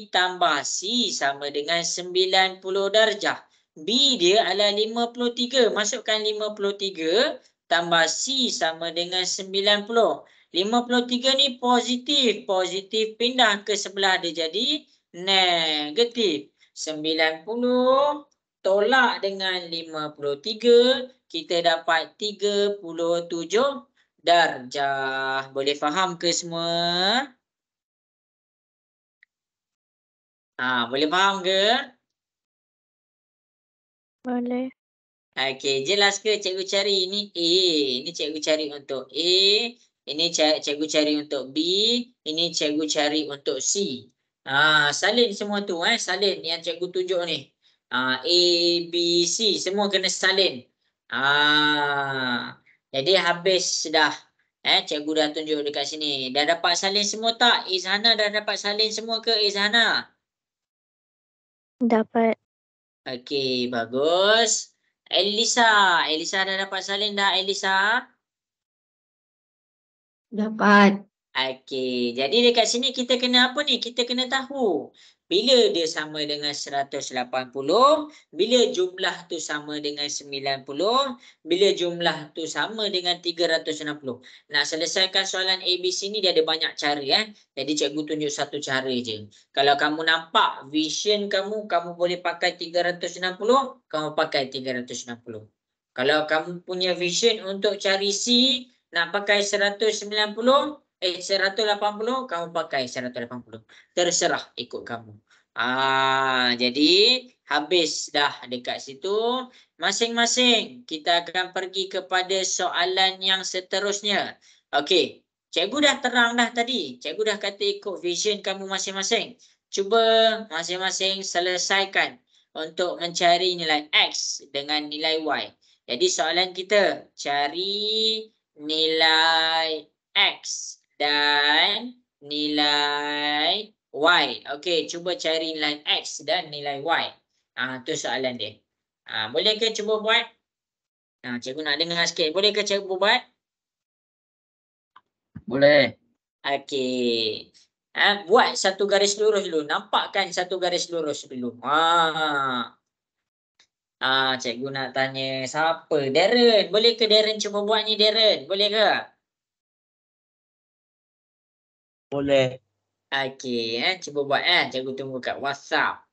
[SPEAKER 1] tambah C sama dengan 90 darjah. B dia adalah 53. Masukkan 53 tambah C sama dengan 90. 53 ni positif. Positif pindah ke sebelah dia jadi negatif. 90 tolak dengan 53, kita dapat 37 darjah. Boleh faham ke semua? Boleh faham ke?
[SPEAKER 3] Boleh.
[SPEAKER 1] Okey, jelas ke cikgu cari ini A. Ini cikgu cari untuk A. Ini cikgu cari untuk B. Ini cikgu cari untuk C. Salin semua tu salin yang cikgu tunjuk ni. A, B, C semua kena salin. Jadi habis dah. Cikgu dah tunjuk dekat sini. Dah dapat salin semua tak? Izhana dah dapat salin semua ke Izhana?
[SPEAKER 3] Dapat.
[SPEAKER 1] Okey, bagus. Elisa. Elisa dah dapat salin dah Elisa?
[SPEAKER 4] Dapat.
[SPEAKER 1] Okey, jadi dekat sini kita kena apa ni? Kita kena tahu bila dia sama dengan 180, bila jumlah tu sama dengan 90, bila jumlah tu sama dengan 360. Nak selesaikan soalan ABC ni dia ada banyak cara Jadi cikgu tunjuk satu cara je. Kalau kamu nampak vision kamu boleh pakai 360, kamu pakai 360. Kalau kamu punya vision untuk cari C nak pakai 190, 180 kamu pakai 180. Terserah ikut kamu. Jadi habis dah dekat situ. Masing-masing kita akan pergi kepada soalan yang seterusnya. Okey, cikgu dah terang dah tadi. Cikgu dah kata ikut vision kamu masing-masing. Cuba masing-masing selesaikan untuk mencari nilai X dengan nilai Y. Jadi soalan kita cari nilai X dan nilai Y. Okey, cuba cari nilai X dan nilai Y. Tu soalan dia. Boleh ke cuba buat? Cikgu nak dengar sikit. Boleh ke cikgu buat?
[SPEAKER 2] Boleh.
[SPEAKER 1] Okey. Buat satu garis lurus dulu. Nampakkan satu garis lurus dulu. Cikgu nak tanya siapa? Darren. Boleh ke Darren cuba buat ni Darren? Boleh ke?
[SPEAKER 4] Boleh.
[SPEAKER 1] Okey, cuba buat cikgu tunggu kat WhatsApp.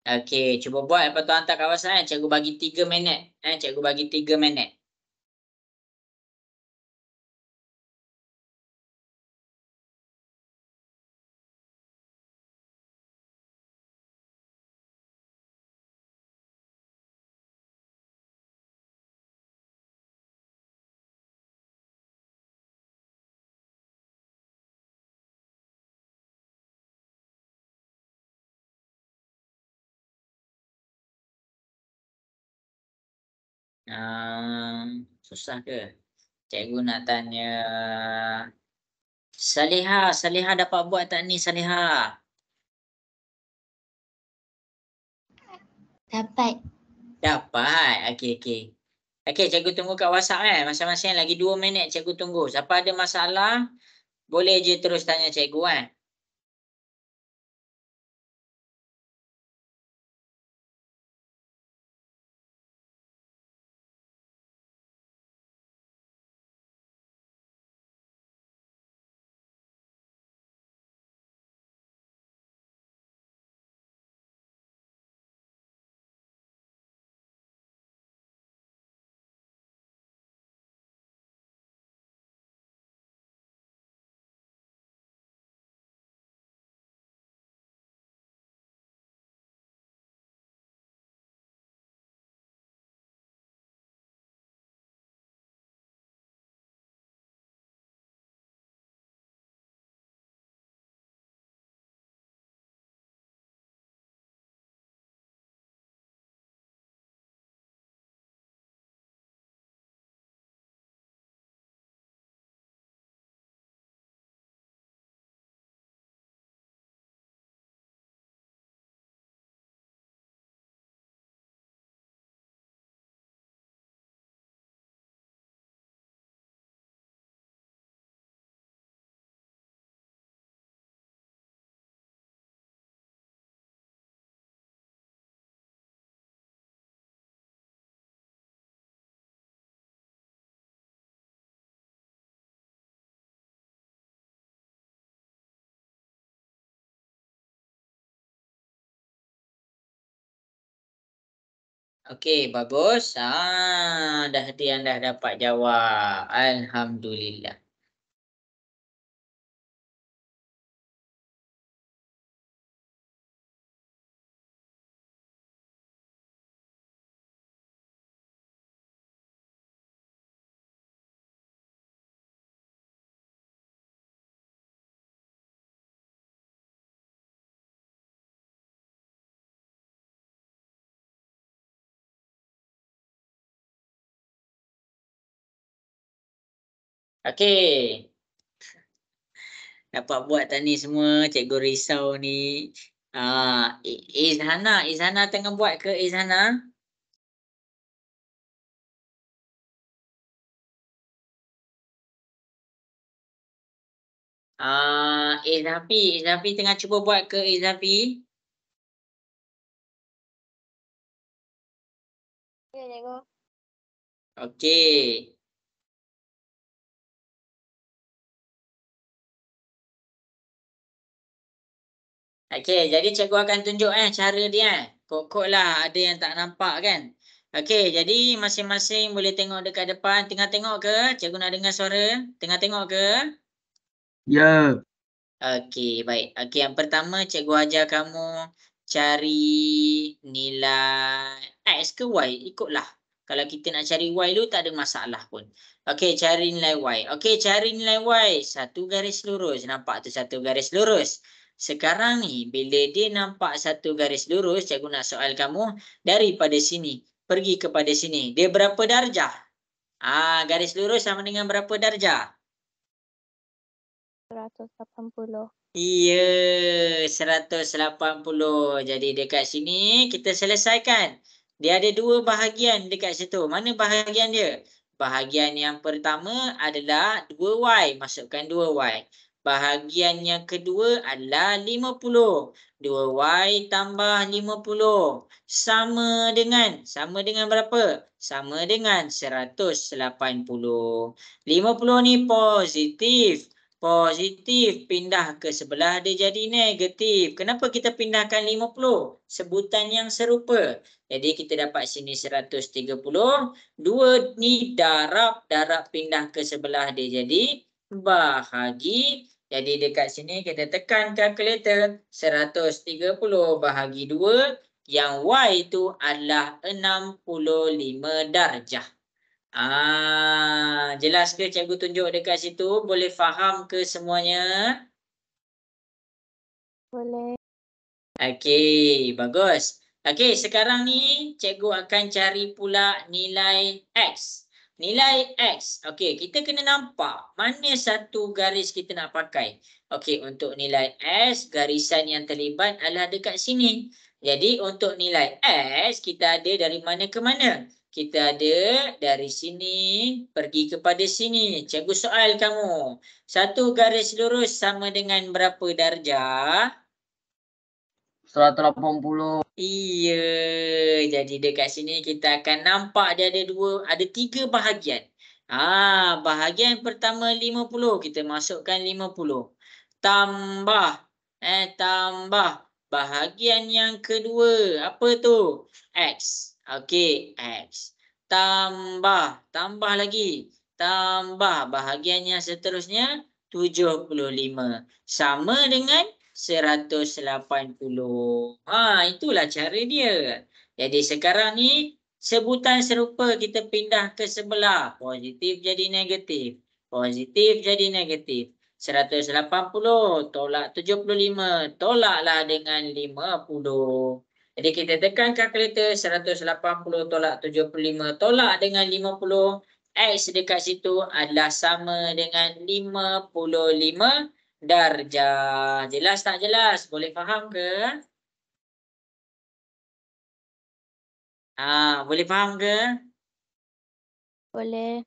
[SPEAKER 1] Okey, cuba buat lepas tu hantar kat WhatsApp. Cikgu bagi 3 minit. Cikgu bagi 3 minit. Susah ke? Cikgu nak tanya. Salihah dapat buat tak ni Salihah?
[SPEAKER 3] Dapat.
[SPEAKER 1] Dapat. Okey. Okey, cikgu tunggu kat WhatsApp masing-masing lagi 2 minit cikgu tunggu. Siapa ada masalah boleh je terus tanya cikgu Okey, bagus. Dah ada yang dah dapat jawab. Alhamdulillah. Okey. Dapat buat tak ni semua? Cikgu risau ni. Izhana tengah buat ke Izhana? Izhafi tengah cuba buat ke Izhafi?
[SPEAKER 3] Ya, cikgu.
[SPEAKER 1] Okey. Okey, jadi cikgu akan tunjuk cara dia Kok lah ada yang tak nampak kan. Okey, jadi masing-masing boleh tengok dekat depan. Tengah tengok ke? Cikgu nak dengar suara. Tengah tengok ke?
[SPEAKER 2] Ya.
[SPEAKER 1] Okey, baik. Okey, yang pertama cikgu ajar kamu cari nilai X ke Y. Ikutlah. Kalau kita nak cari Y dulu tak ada masalah pun. Okey, cari nilai Y. Okey, cari nilai Y. Satu garis lurus. Nampak tu satu garis lurus. Sekarang ni, bila dia nampak satu garis lurus, cikgu nak soal kamu daripada sini. Pergi kepada sini. Dia berapa darjah? Garis lurus sama dengan berapa darjah?
[SPEAKER 3] 180.
[SPEAKER 1] Ya, 180. Jadi dekat sini kita selesaikan. Dia ada dua bahagian dekat situ. Mana bahagian dia? Bahagian yang pertama adalah 2Y. Masukkan 2Y. Bahagian yang kedua adalah 50. 2Y tambah 50. Sama dengan berapa? Sama dengan 180. 50 ni positif. positif. Pindah ke sebelah dia jadi negatif. Kenapa kita pindahkan 50? Sebutan yang serupa. Jadi kita dapat sini 130. 2 ni darab. Darab pindah ke sebelah dia jadi bahagi. Jadi dekat sini kita tekan kalkulator. 130 bahagi 2. Yang Y itu adalah 65 darjah. Jelas ke cikgu tunjuk dekat situ? Boleh faham ke semuanya?
[SPEAKER 3] Boleh.
[SPEAKER 1] Okey, bagus. Okey, sekarang ni cikgu akan cari pula nilai X. Nilai X. Okey, kita kena nampak mana satu garis kita nak pakai. Okey, untuk nilai S, garisan yang terlibat adalah dekat sini. Jadi, untuk nilai S, kita ada dari mana ke mana? Kita ada dari sini pergi kepada sini. Cikgu soal kamu. Satu garis lurus sama dengan berapa darjah?
[SPEAKER 2] 180.
[SPEAKER 1] Iya. Jadi dekat sini kita akan nampak dia ada 3 bahagian. Bahagian pertama 50. Kita masukkan 50. Tambah. Tambah. Bahagian yang kedua. Apa tu? X. Okey, X. Tambah. Tambah lagi. Tambah. Bahagian yang seterusnya 75. Sama dengan 180. Itulah cara dia. Jadi sekarang ni sebutan serupa kita pindah ke sebelah. Positif jadi negatif. Positif jadi negatif. 180 tolak 75. Tolaklah dengan 50. Jadi kita tekan kalkulator. 180 tolak 75 tolak dengan 50. X dekat situ adalah sama dengan 55 darjah. Jelas tak jelas? Boleh faham ke? Boleh faham ke?
[SPEAKER 3] Boleh.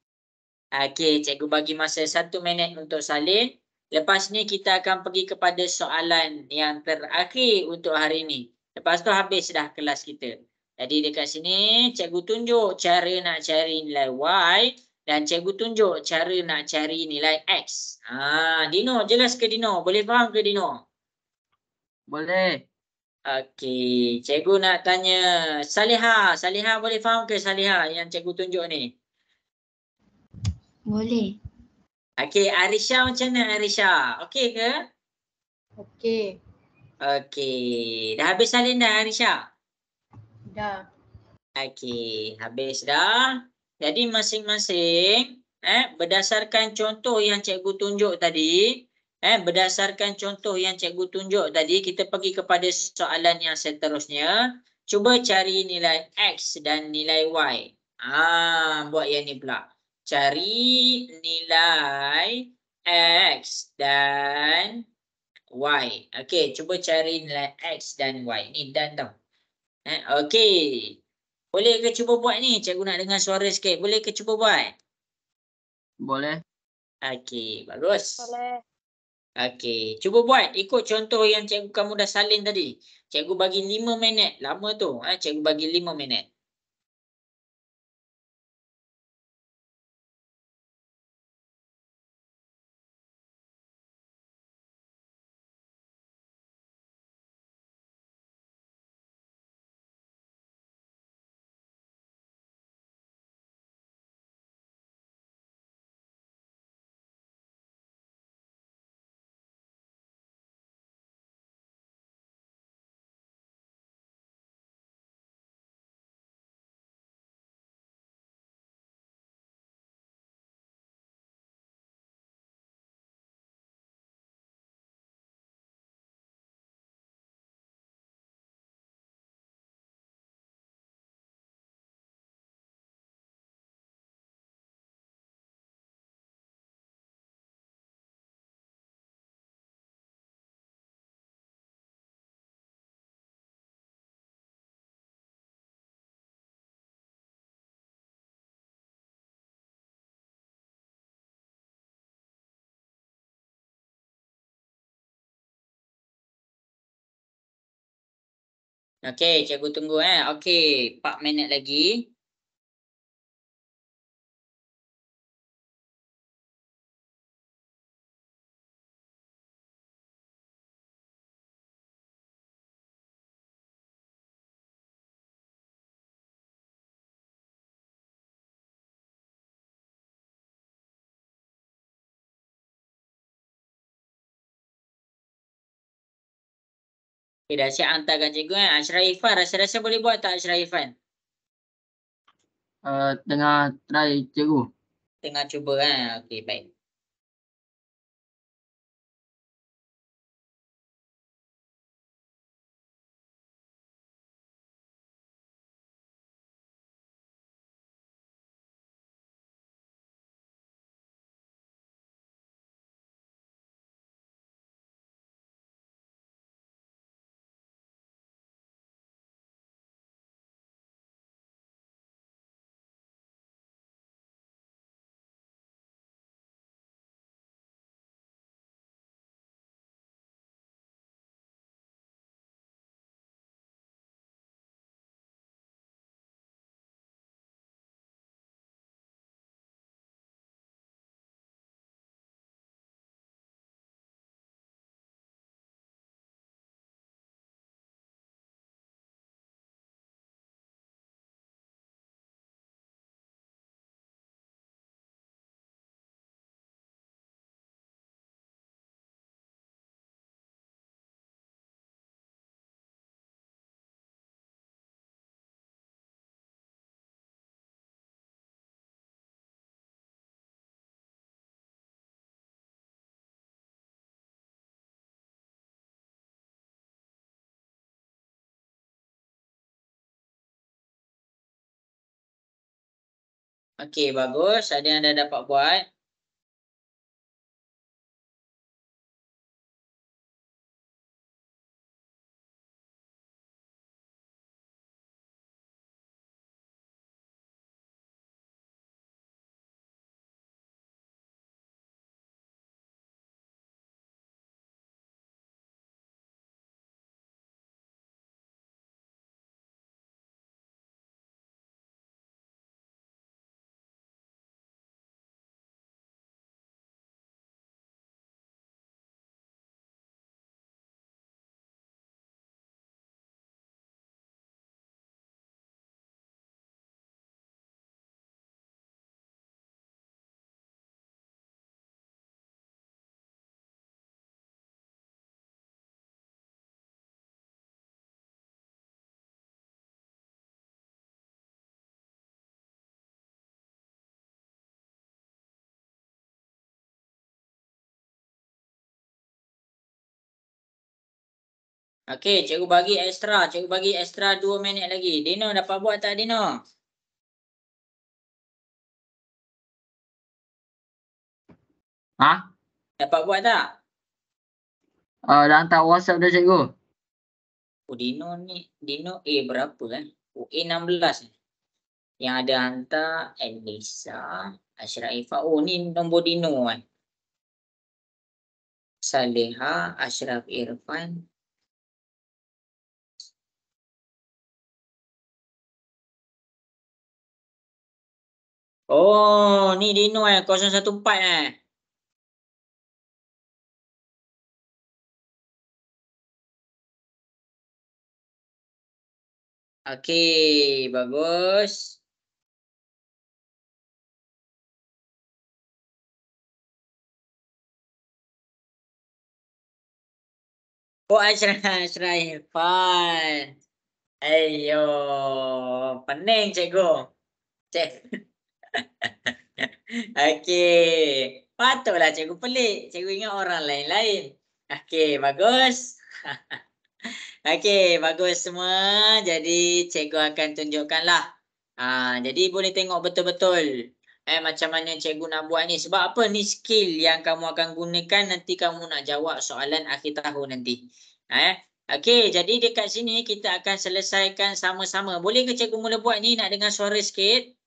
[SPEAKER 1] Okey, cikgu bagi masa 1 minit untuk salin. Lepas ni kita akan pergi kepada soalan yang terakhir untuk hari ni. Lepas tu habis dah kelas kita. Jadi dekat sini cikgu tunjuk cara nak cari nilai Y dan cikgu tunjuk cara nak cari nilai X. Dino, jelas ke Dino? Boleh faham ke Dino?
[SPEAKER 2] Boleh.
[SPEAKER 1] Okey, cikgu nak tanya Salihah. Salihah boleh faham ke Salihah yang cikgu tunjuk ni?
[SPEAKER 4] Boleh.
[SPEAKER 1] Okey, Arisha macam mana Arisha? Okey ke?
[SPEAKER 5] Okey,
[SPEAKER 1] Okey, dah habis salin dah Arisha?
[SPEAKER 5] dah.
[SPEAKER 1] Okey, habis dah. Jadi masing-masing berdasarkan contoh yang cikgu tunjuk tadi, berdasarkan contoh yang cikgu tunjuk tadi, kita pergi kepada soalan yang seterusnya. Cuba cari nilai X dan nilai Y. Buat yang ni pula. Cari nilai X dan Y. Okey, cuba cari nilai X dan Y. Ni dan tau. Okey. Boleh ke cuba buat ni? Cikgu nak dengar suara sikit. Boleh ke cuba buat?
[SPEAKER 2] Boleh.
[SPEAKER 1] Okey, bagus.
[SPEAKER 3] Boleh.
[SPEAKER 1] Okey, cuba buat. Ikut contoh yang cikgu kamu dah salin tadi. Cikgu bagi 5 minit. Lama tu. Cikgu bagi 5 minit. Okey, cikgu tunggu Okey, 4 minit lagi. Okay, dah siap hantarkan cikgu kan. Ashraf Irfan, rasa-rasa boleh buat tak Ashraf Irfan?
[SPEAKER 2] Tengah try cikgu.
[SPEAKER 1] Tengah cuba kan. Okey, baik. Okey, bagus. Ada yang dah dapat buat? Okey, cikgu bagi ekstra. Cikgu bagi ekstra 2 minit lagi. Dino dapat buat tak Dino?
[SPEAKER 2] Ha?
[SPEAKER 1] Dapat buat tak?
[SPEAKER 2] Dah hantar WhatsApp dah cikgu.
[SPEAKER 1] Oh, Dino ni. Dino A berapa kan? Oh, A 16 ni. Yang ada hantar Elisa, Ashraf Irfan. Oh, ni nombor Dino kan. Saleha, Ashraf Irfan. Oh, ni Dino 014 Okey, bagus. Oh, Ashraf Irfan. Ayo, pening cikgu. Cik. Okey. Patutlah cikgu pelik. Cikgu ingat orang lain-lain. Okey, bagus. Okey, bagus semua. Jadi cikgu akan tunjukkanlah. Jadi boleh tengok betul-betul macam mana cikgu nak buat ni. Sebab apa? Ni skill yang kamu akan gunakan nanti kamu nak jawab soalan akhir tahun nanti. Okey, jadi dekat sini kita akan selesaikan sama-sama. Boleh ke cikgu mula buat ni? Nak dengar suara sikit?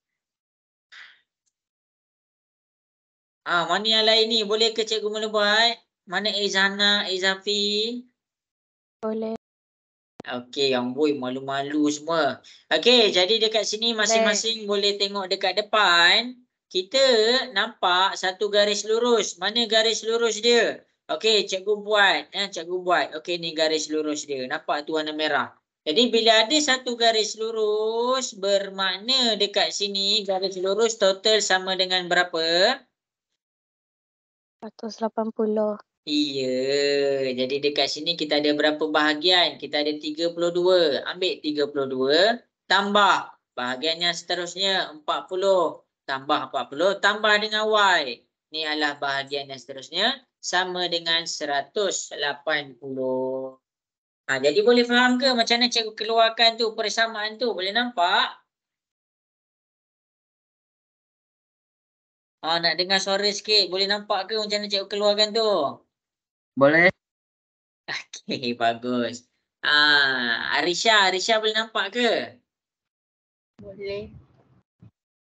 [SPEAKER 1] Mana yang lain ni? Boleh ke cikgu mula buat? Mana Izana, Izafi?
[SPEAKER 3] Boleh.
[SPEAKER 1] Okey, amboi malu-malu semua. Okey, jadi dekat sini masing-masing boleh tengok dekat depan. Kita nampak satu garis lurus. Mana garis lurus dia? Okey, cikgu buat. Cikgu buat. Okey, ni garis lurus dia. Nampak tu warna merah. Jadi bila ada satu garis lurus, bermakna dekat sini garis lurus total sama dengan berapa?
[SPEAKER 3] 180.
[SPEAKER 1] Iya, jadi dekat sini kita ada berapa bahagian? Kita ada 32. Ambil 32, tambah. Bahagian yang seterusnya 40. Tambah 40, tambah dengan Y. Ini adalah bahagian yang seterusnya. Sama dengan 180. Jadi boleh faham ke macam mana cikgu keluarkan tu persamaan tu? Boleh nampak? Nak dengar suara sikit. Boleh nampak ke macam mana cikgu keluarkan tu?
[SPEAKER 2] Boleh.
[SPEAKER 1] Okey, bagus. Arisha boleh nampak ke?
[SPEAKER 5] Boleh.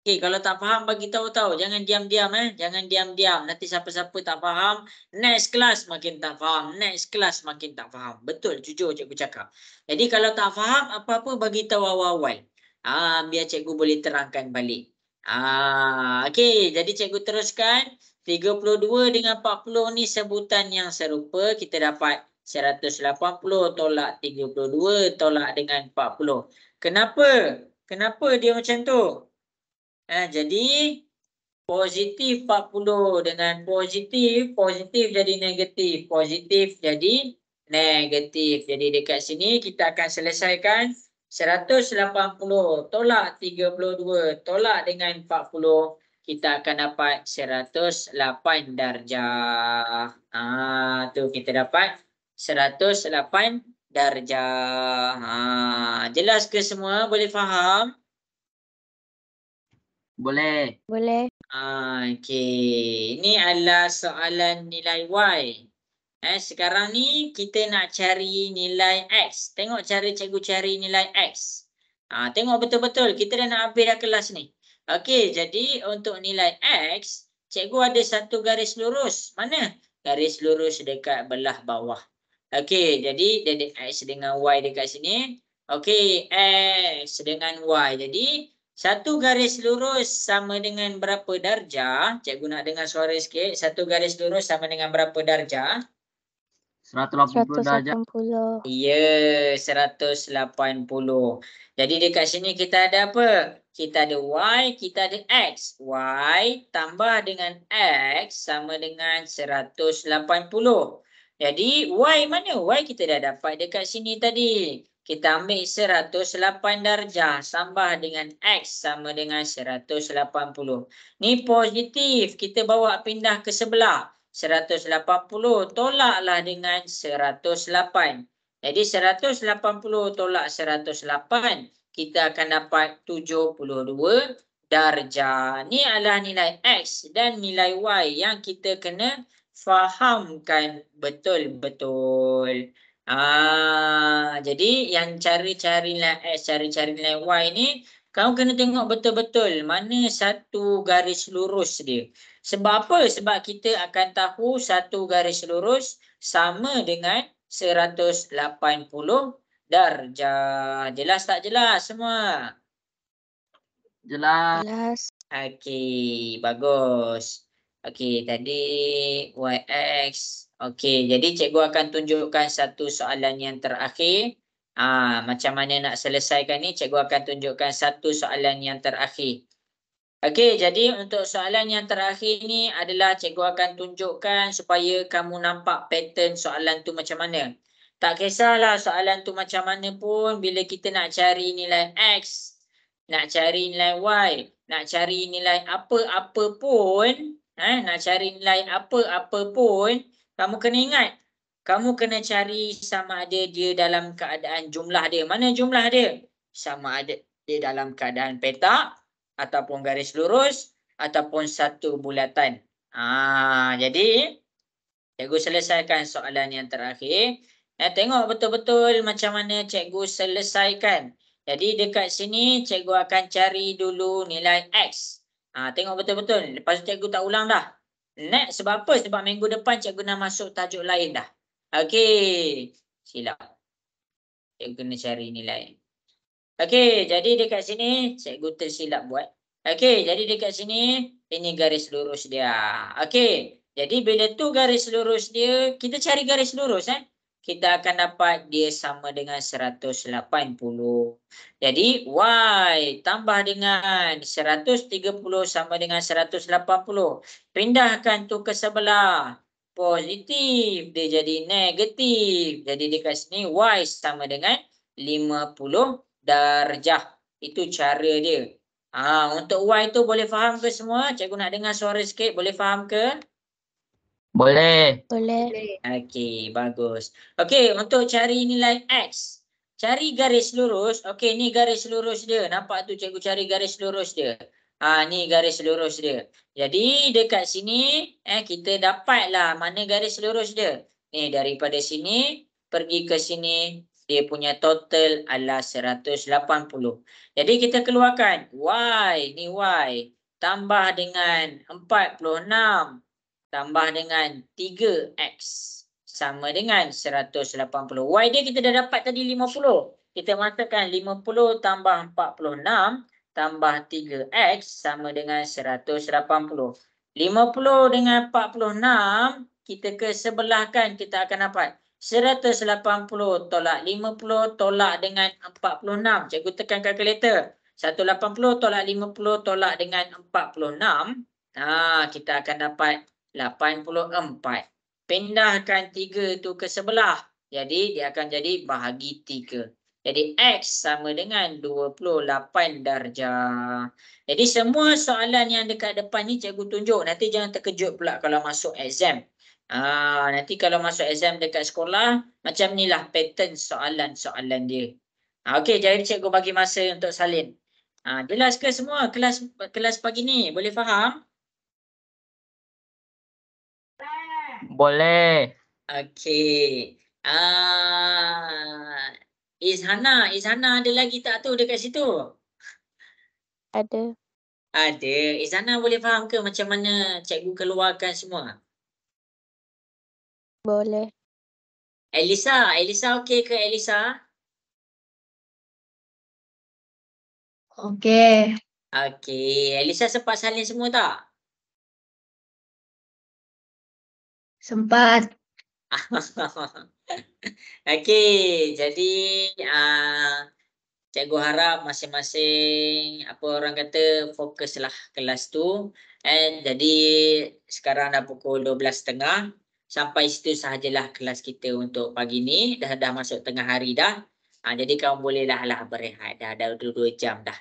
[SPEAKER 1] Okey, kalau tak faham bagi tahu. Jangan diam-diam Jangan diam-diam. Nanti siapa-siapa tak faham, next class makin tak faham, next class makin tak faham. Betul, jujur cikgu cakap. Jadi kalau tak faham apa-apa bagi tahu awal-awal. Biar cikgu boleh terangkan balik. Okey, jadi cikgu teruskan. 32 dengan 40 ni sebutan yang serupa. Kita dapat 180 tolak 32 tolak dengan 40. Kenapa? Kenapa dia macam tu? Jadi positif 40 dengan positif jadi negatif. Positif jadi negatif. Jadi dekat sini kita akan selesaikan 180 tolak 32 tolak dengan 40. Kita akan dapat 108 darjah. Tu kita dapat 108 darjah. Jelas ke semua? Boleh faham?
[SPEAKER 2] Boleh.
[SPEAKER 3] Boleh.
[SPEAKER 1] Okey. Ini adalah soalan nilai Y. Sekarang ni kita nak cari nilai X. Tengok cara cikgu cari nilai X. Tengok betul-betul. Kita dah nak habis dah kelas ni. Okey, jadi untuk nilai X, cikgu ada satu garis lurus. Mana? Garis lurus dekat belah bawah. Okey, jadi dia X dengan Y dekat sini. Okey, X dengan Y. Jadi satu garis lurus sama dengan berapa darjah? Cikgu nak dengar suara sikit. Satu garis lurus sama dengan berapa darjah?
[SPEAKER 2] 180 darjah.
[SPEAKER 3] 180.
[SPEAKER 1] Ya, 180. Jadi dekat sini kita ada apa? Kita ada Y, kita ada X. Y tambah dengan X sama dengan 180. Jadi Y mana? Y kita dah dapat dekat sini tadi. Kita ambil 108 darjah tambah dengan X sama dengan 180. Ni positif. Kita bawa pindah ke sebelah. 180 tolaklah dengan 108. Jadi 180 tolak 108, kita akan dapat 72 darjah. Ni adalah nilai X dan nilai Y yang kita kena fahamkan betul-betul. Jadi yang cari-cari nilai X, cari-cari nilai Y ni, kamu kena tengok betul-betul mana satu garis lurus dia. Sebab apa? Sebab kita akan tahu satu garis lurus sama dengan 180 darjah. Jelas tak jelas semua?
[SPEAKER 2] Jelas.
[SPEAKER 3] Jelas.
[SPEAKER 1] Okey, bagus. Okey, tadi YX. Okey, jadi cikgu akan tunjukkan satu soalan yang terakhir. Macam mana nak selesaikan ni, cikgu akan tunjukkan satu soalan yang terakhir. Okey, jadi untuk soalan yang terakhir ni adalah cikgu akan tunjukkan supaya kamu nampak pattern soalan tu macam mana. Tak kisahlah soalan tu macam mana pun, bila kita nak cari nilai X, nak cari nilai Y, nak cari nilai apa-apa pun, nak cari nilai apa-apa pun, kamu kena ingat, kamu kena cari sama ada dia dalam keadaan jumlah dia. Mana jumlah dia? Sama ada dia dalam keadaan petak, ataupun garis lurus, ataupun satu bulatan. Jadi, cikgu selesaikan soalan yang terakhir. Tengok betul-betul macam mana cikgu selesaikan. Jadi, dekat sini cikgu akan cari dulu nilai X. Tengok betul-betul. Lepas tu cikgu tak ulang dah. Next, sebab apa? Sebab minggu depan cikgu nak masuk tajuk lain dah. Okey. Silap. Cikgu kena cari nilai. Okey, jadi dekat sini cikgu tersilap buat. Okey, jadi dekat sini ini garis lurus dia. Okey, jadi bila tu garis lurus dia, kita cari garis lurus kita akan dapat dia sama dengan 180. Jadi Y tambah dengan 130 sama dengan 180. Pindahkan tu ke sebelah. positif. Dia jadi negatif. Jadi dekat sini Y sama dengan 50 darjah. Itu cara dia. Untuk Y tu boleh faham ke semua? Cikgu nak dengar suara sikit. Boleh faham ke?
[SPEAKER 2] Boleh.
[SPEAKER 3] Boleh.
[SPEAKER 1] Okey, bagus. Okey, untuk cari nilai X. Cari garis lurus. Okey, ni garis lurus dia. Nampak tu cikgu cari garis lurus dia. Ni garis lurus dia. Jadi dekat sini kita dapatlah mana garis lurus dia. Ni daripada sini pergi ke sini, dia punya total adalah 180. Jadi kita keluarkan Y, ni Y tambah dengan 46 tambah dengan 3X sama dengan 180. Y dia kita dah dapat tadi 50. Kita masukkan 50 tambah 46 tambah 3X sama dengan 180. 50 dengan 46 kita kesebelahkan, kita akan dapat 180 tolak 50 tolak dengan 46. Cikgu tekan kalkulator. 180 tolak 50 tolak dengan 46. Kita akan dapat 84. Pindahkan 3 tu ke sebelah. Jadi dia akan jadi bahagi 3. Jadi X sama dengan 28 darjah. Jadi semua soalan yang dekat depan ni cikgu tunjuk. Nanti jangan terkejut pula kalau masuk exam. Nanti kalau masuk exam dekat sekolah, macam ni lah pattern soalan-soalan dia. Okey, jadi cikgu bagi masa untuk salin. Jelas ke semua kelas pagi ni? Boleh faham?
[SPEAKER 2] Boleh.
[SPEAKER 1] Okey. Izhana ada lagi tak tu dekat situ?
[SPEAKER 3] Ada.
[SPEAKER 1] Ada. Izhana boleh faham ke macam mana cikgu keluarkan semua?
[SPEAKER 3] Boleh.
[SPEAKER 1] Elisa okey ke Elisa?
[SPEAKER 4] Okey.
[SPEAKER 1] Okey. Elisa sempat salin semua tak?
[SPEAKER 4] Sempat.
[SPEAKER 1] Okey, jadi cikgu harap masing-masing apa orang kata fokuslah kelas tu. Jadi sekarang dah pukul 12.30. Sampai situ sahajalah kelas kita untuk pagi ni. Dah masuk tengah hari dah. Jadi kamu bolehlah berehat. Dah 2 jam dah.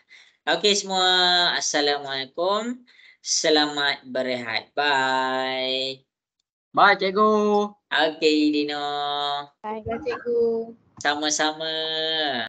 [SPEAKER 1] Okey semua. Assalamualaikum. Selamat berehat. Bye.
[SPEAKER 2] Bye, cikgu.
[SPEAKER 1] Okey Dino.
[SPEAKER 3] Bye.
[SPEAKER 5] Cikgu.
[SPEAKER 1] Sama-sama.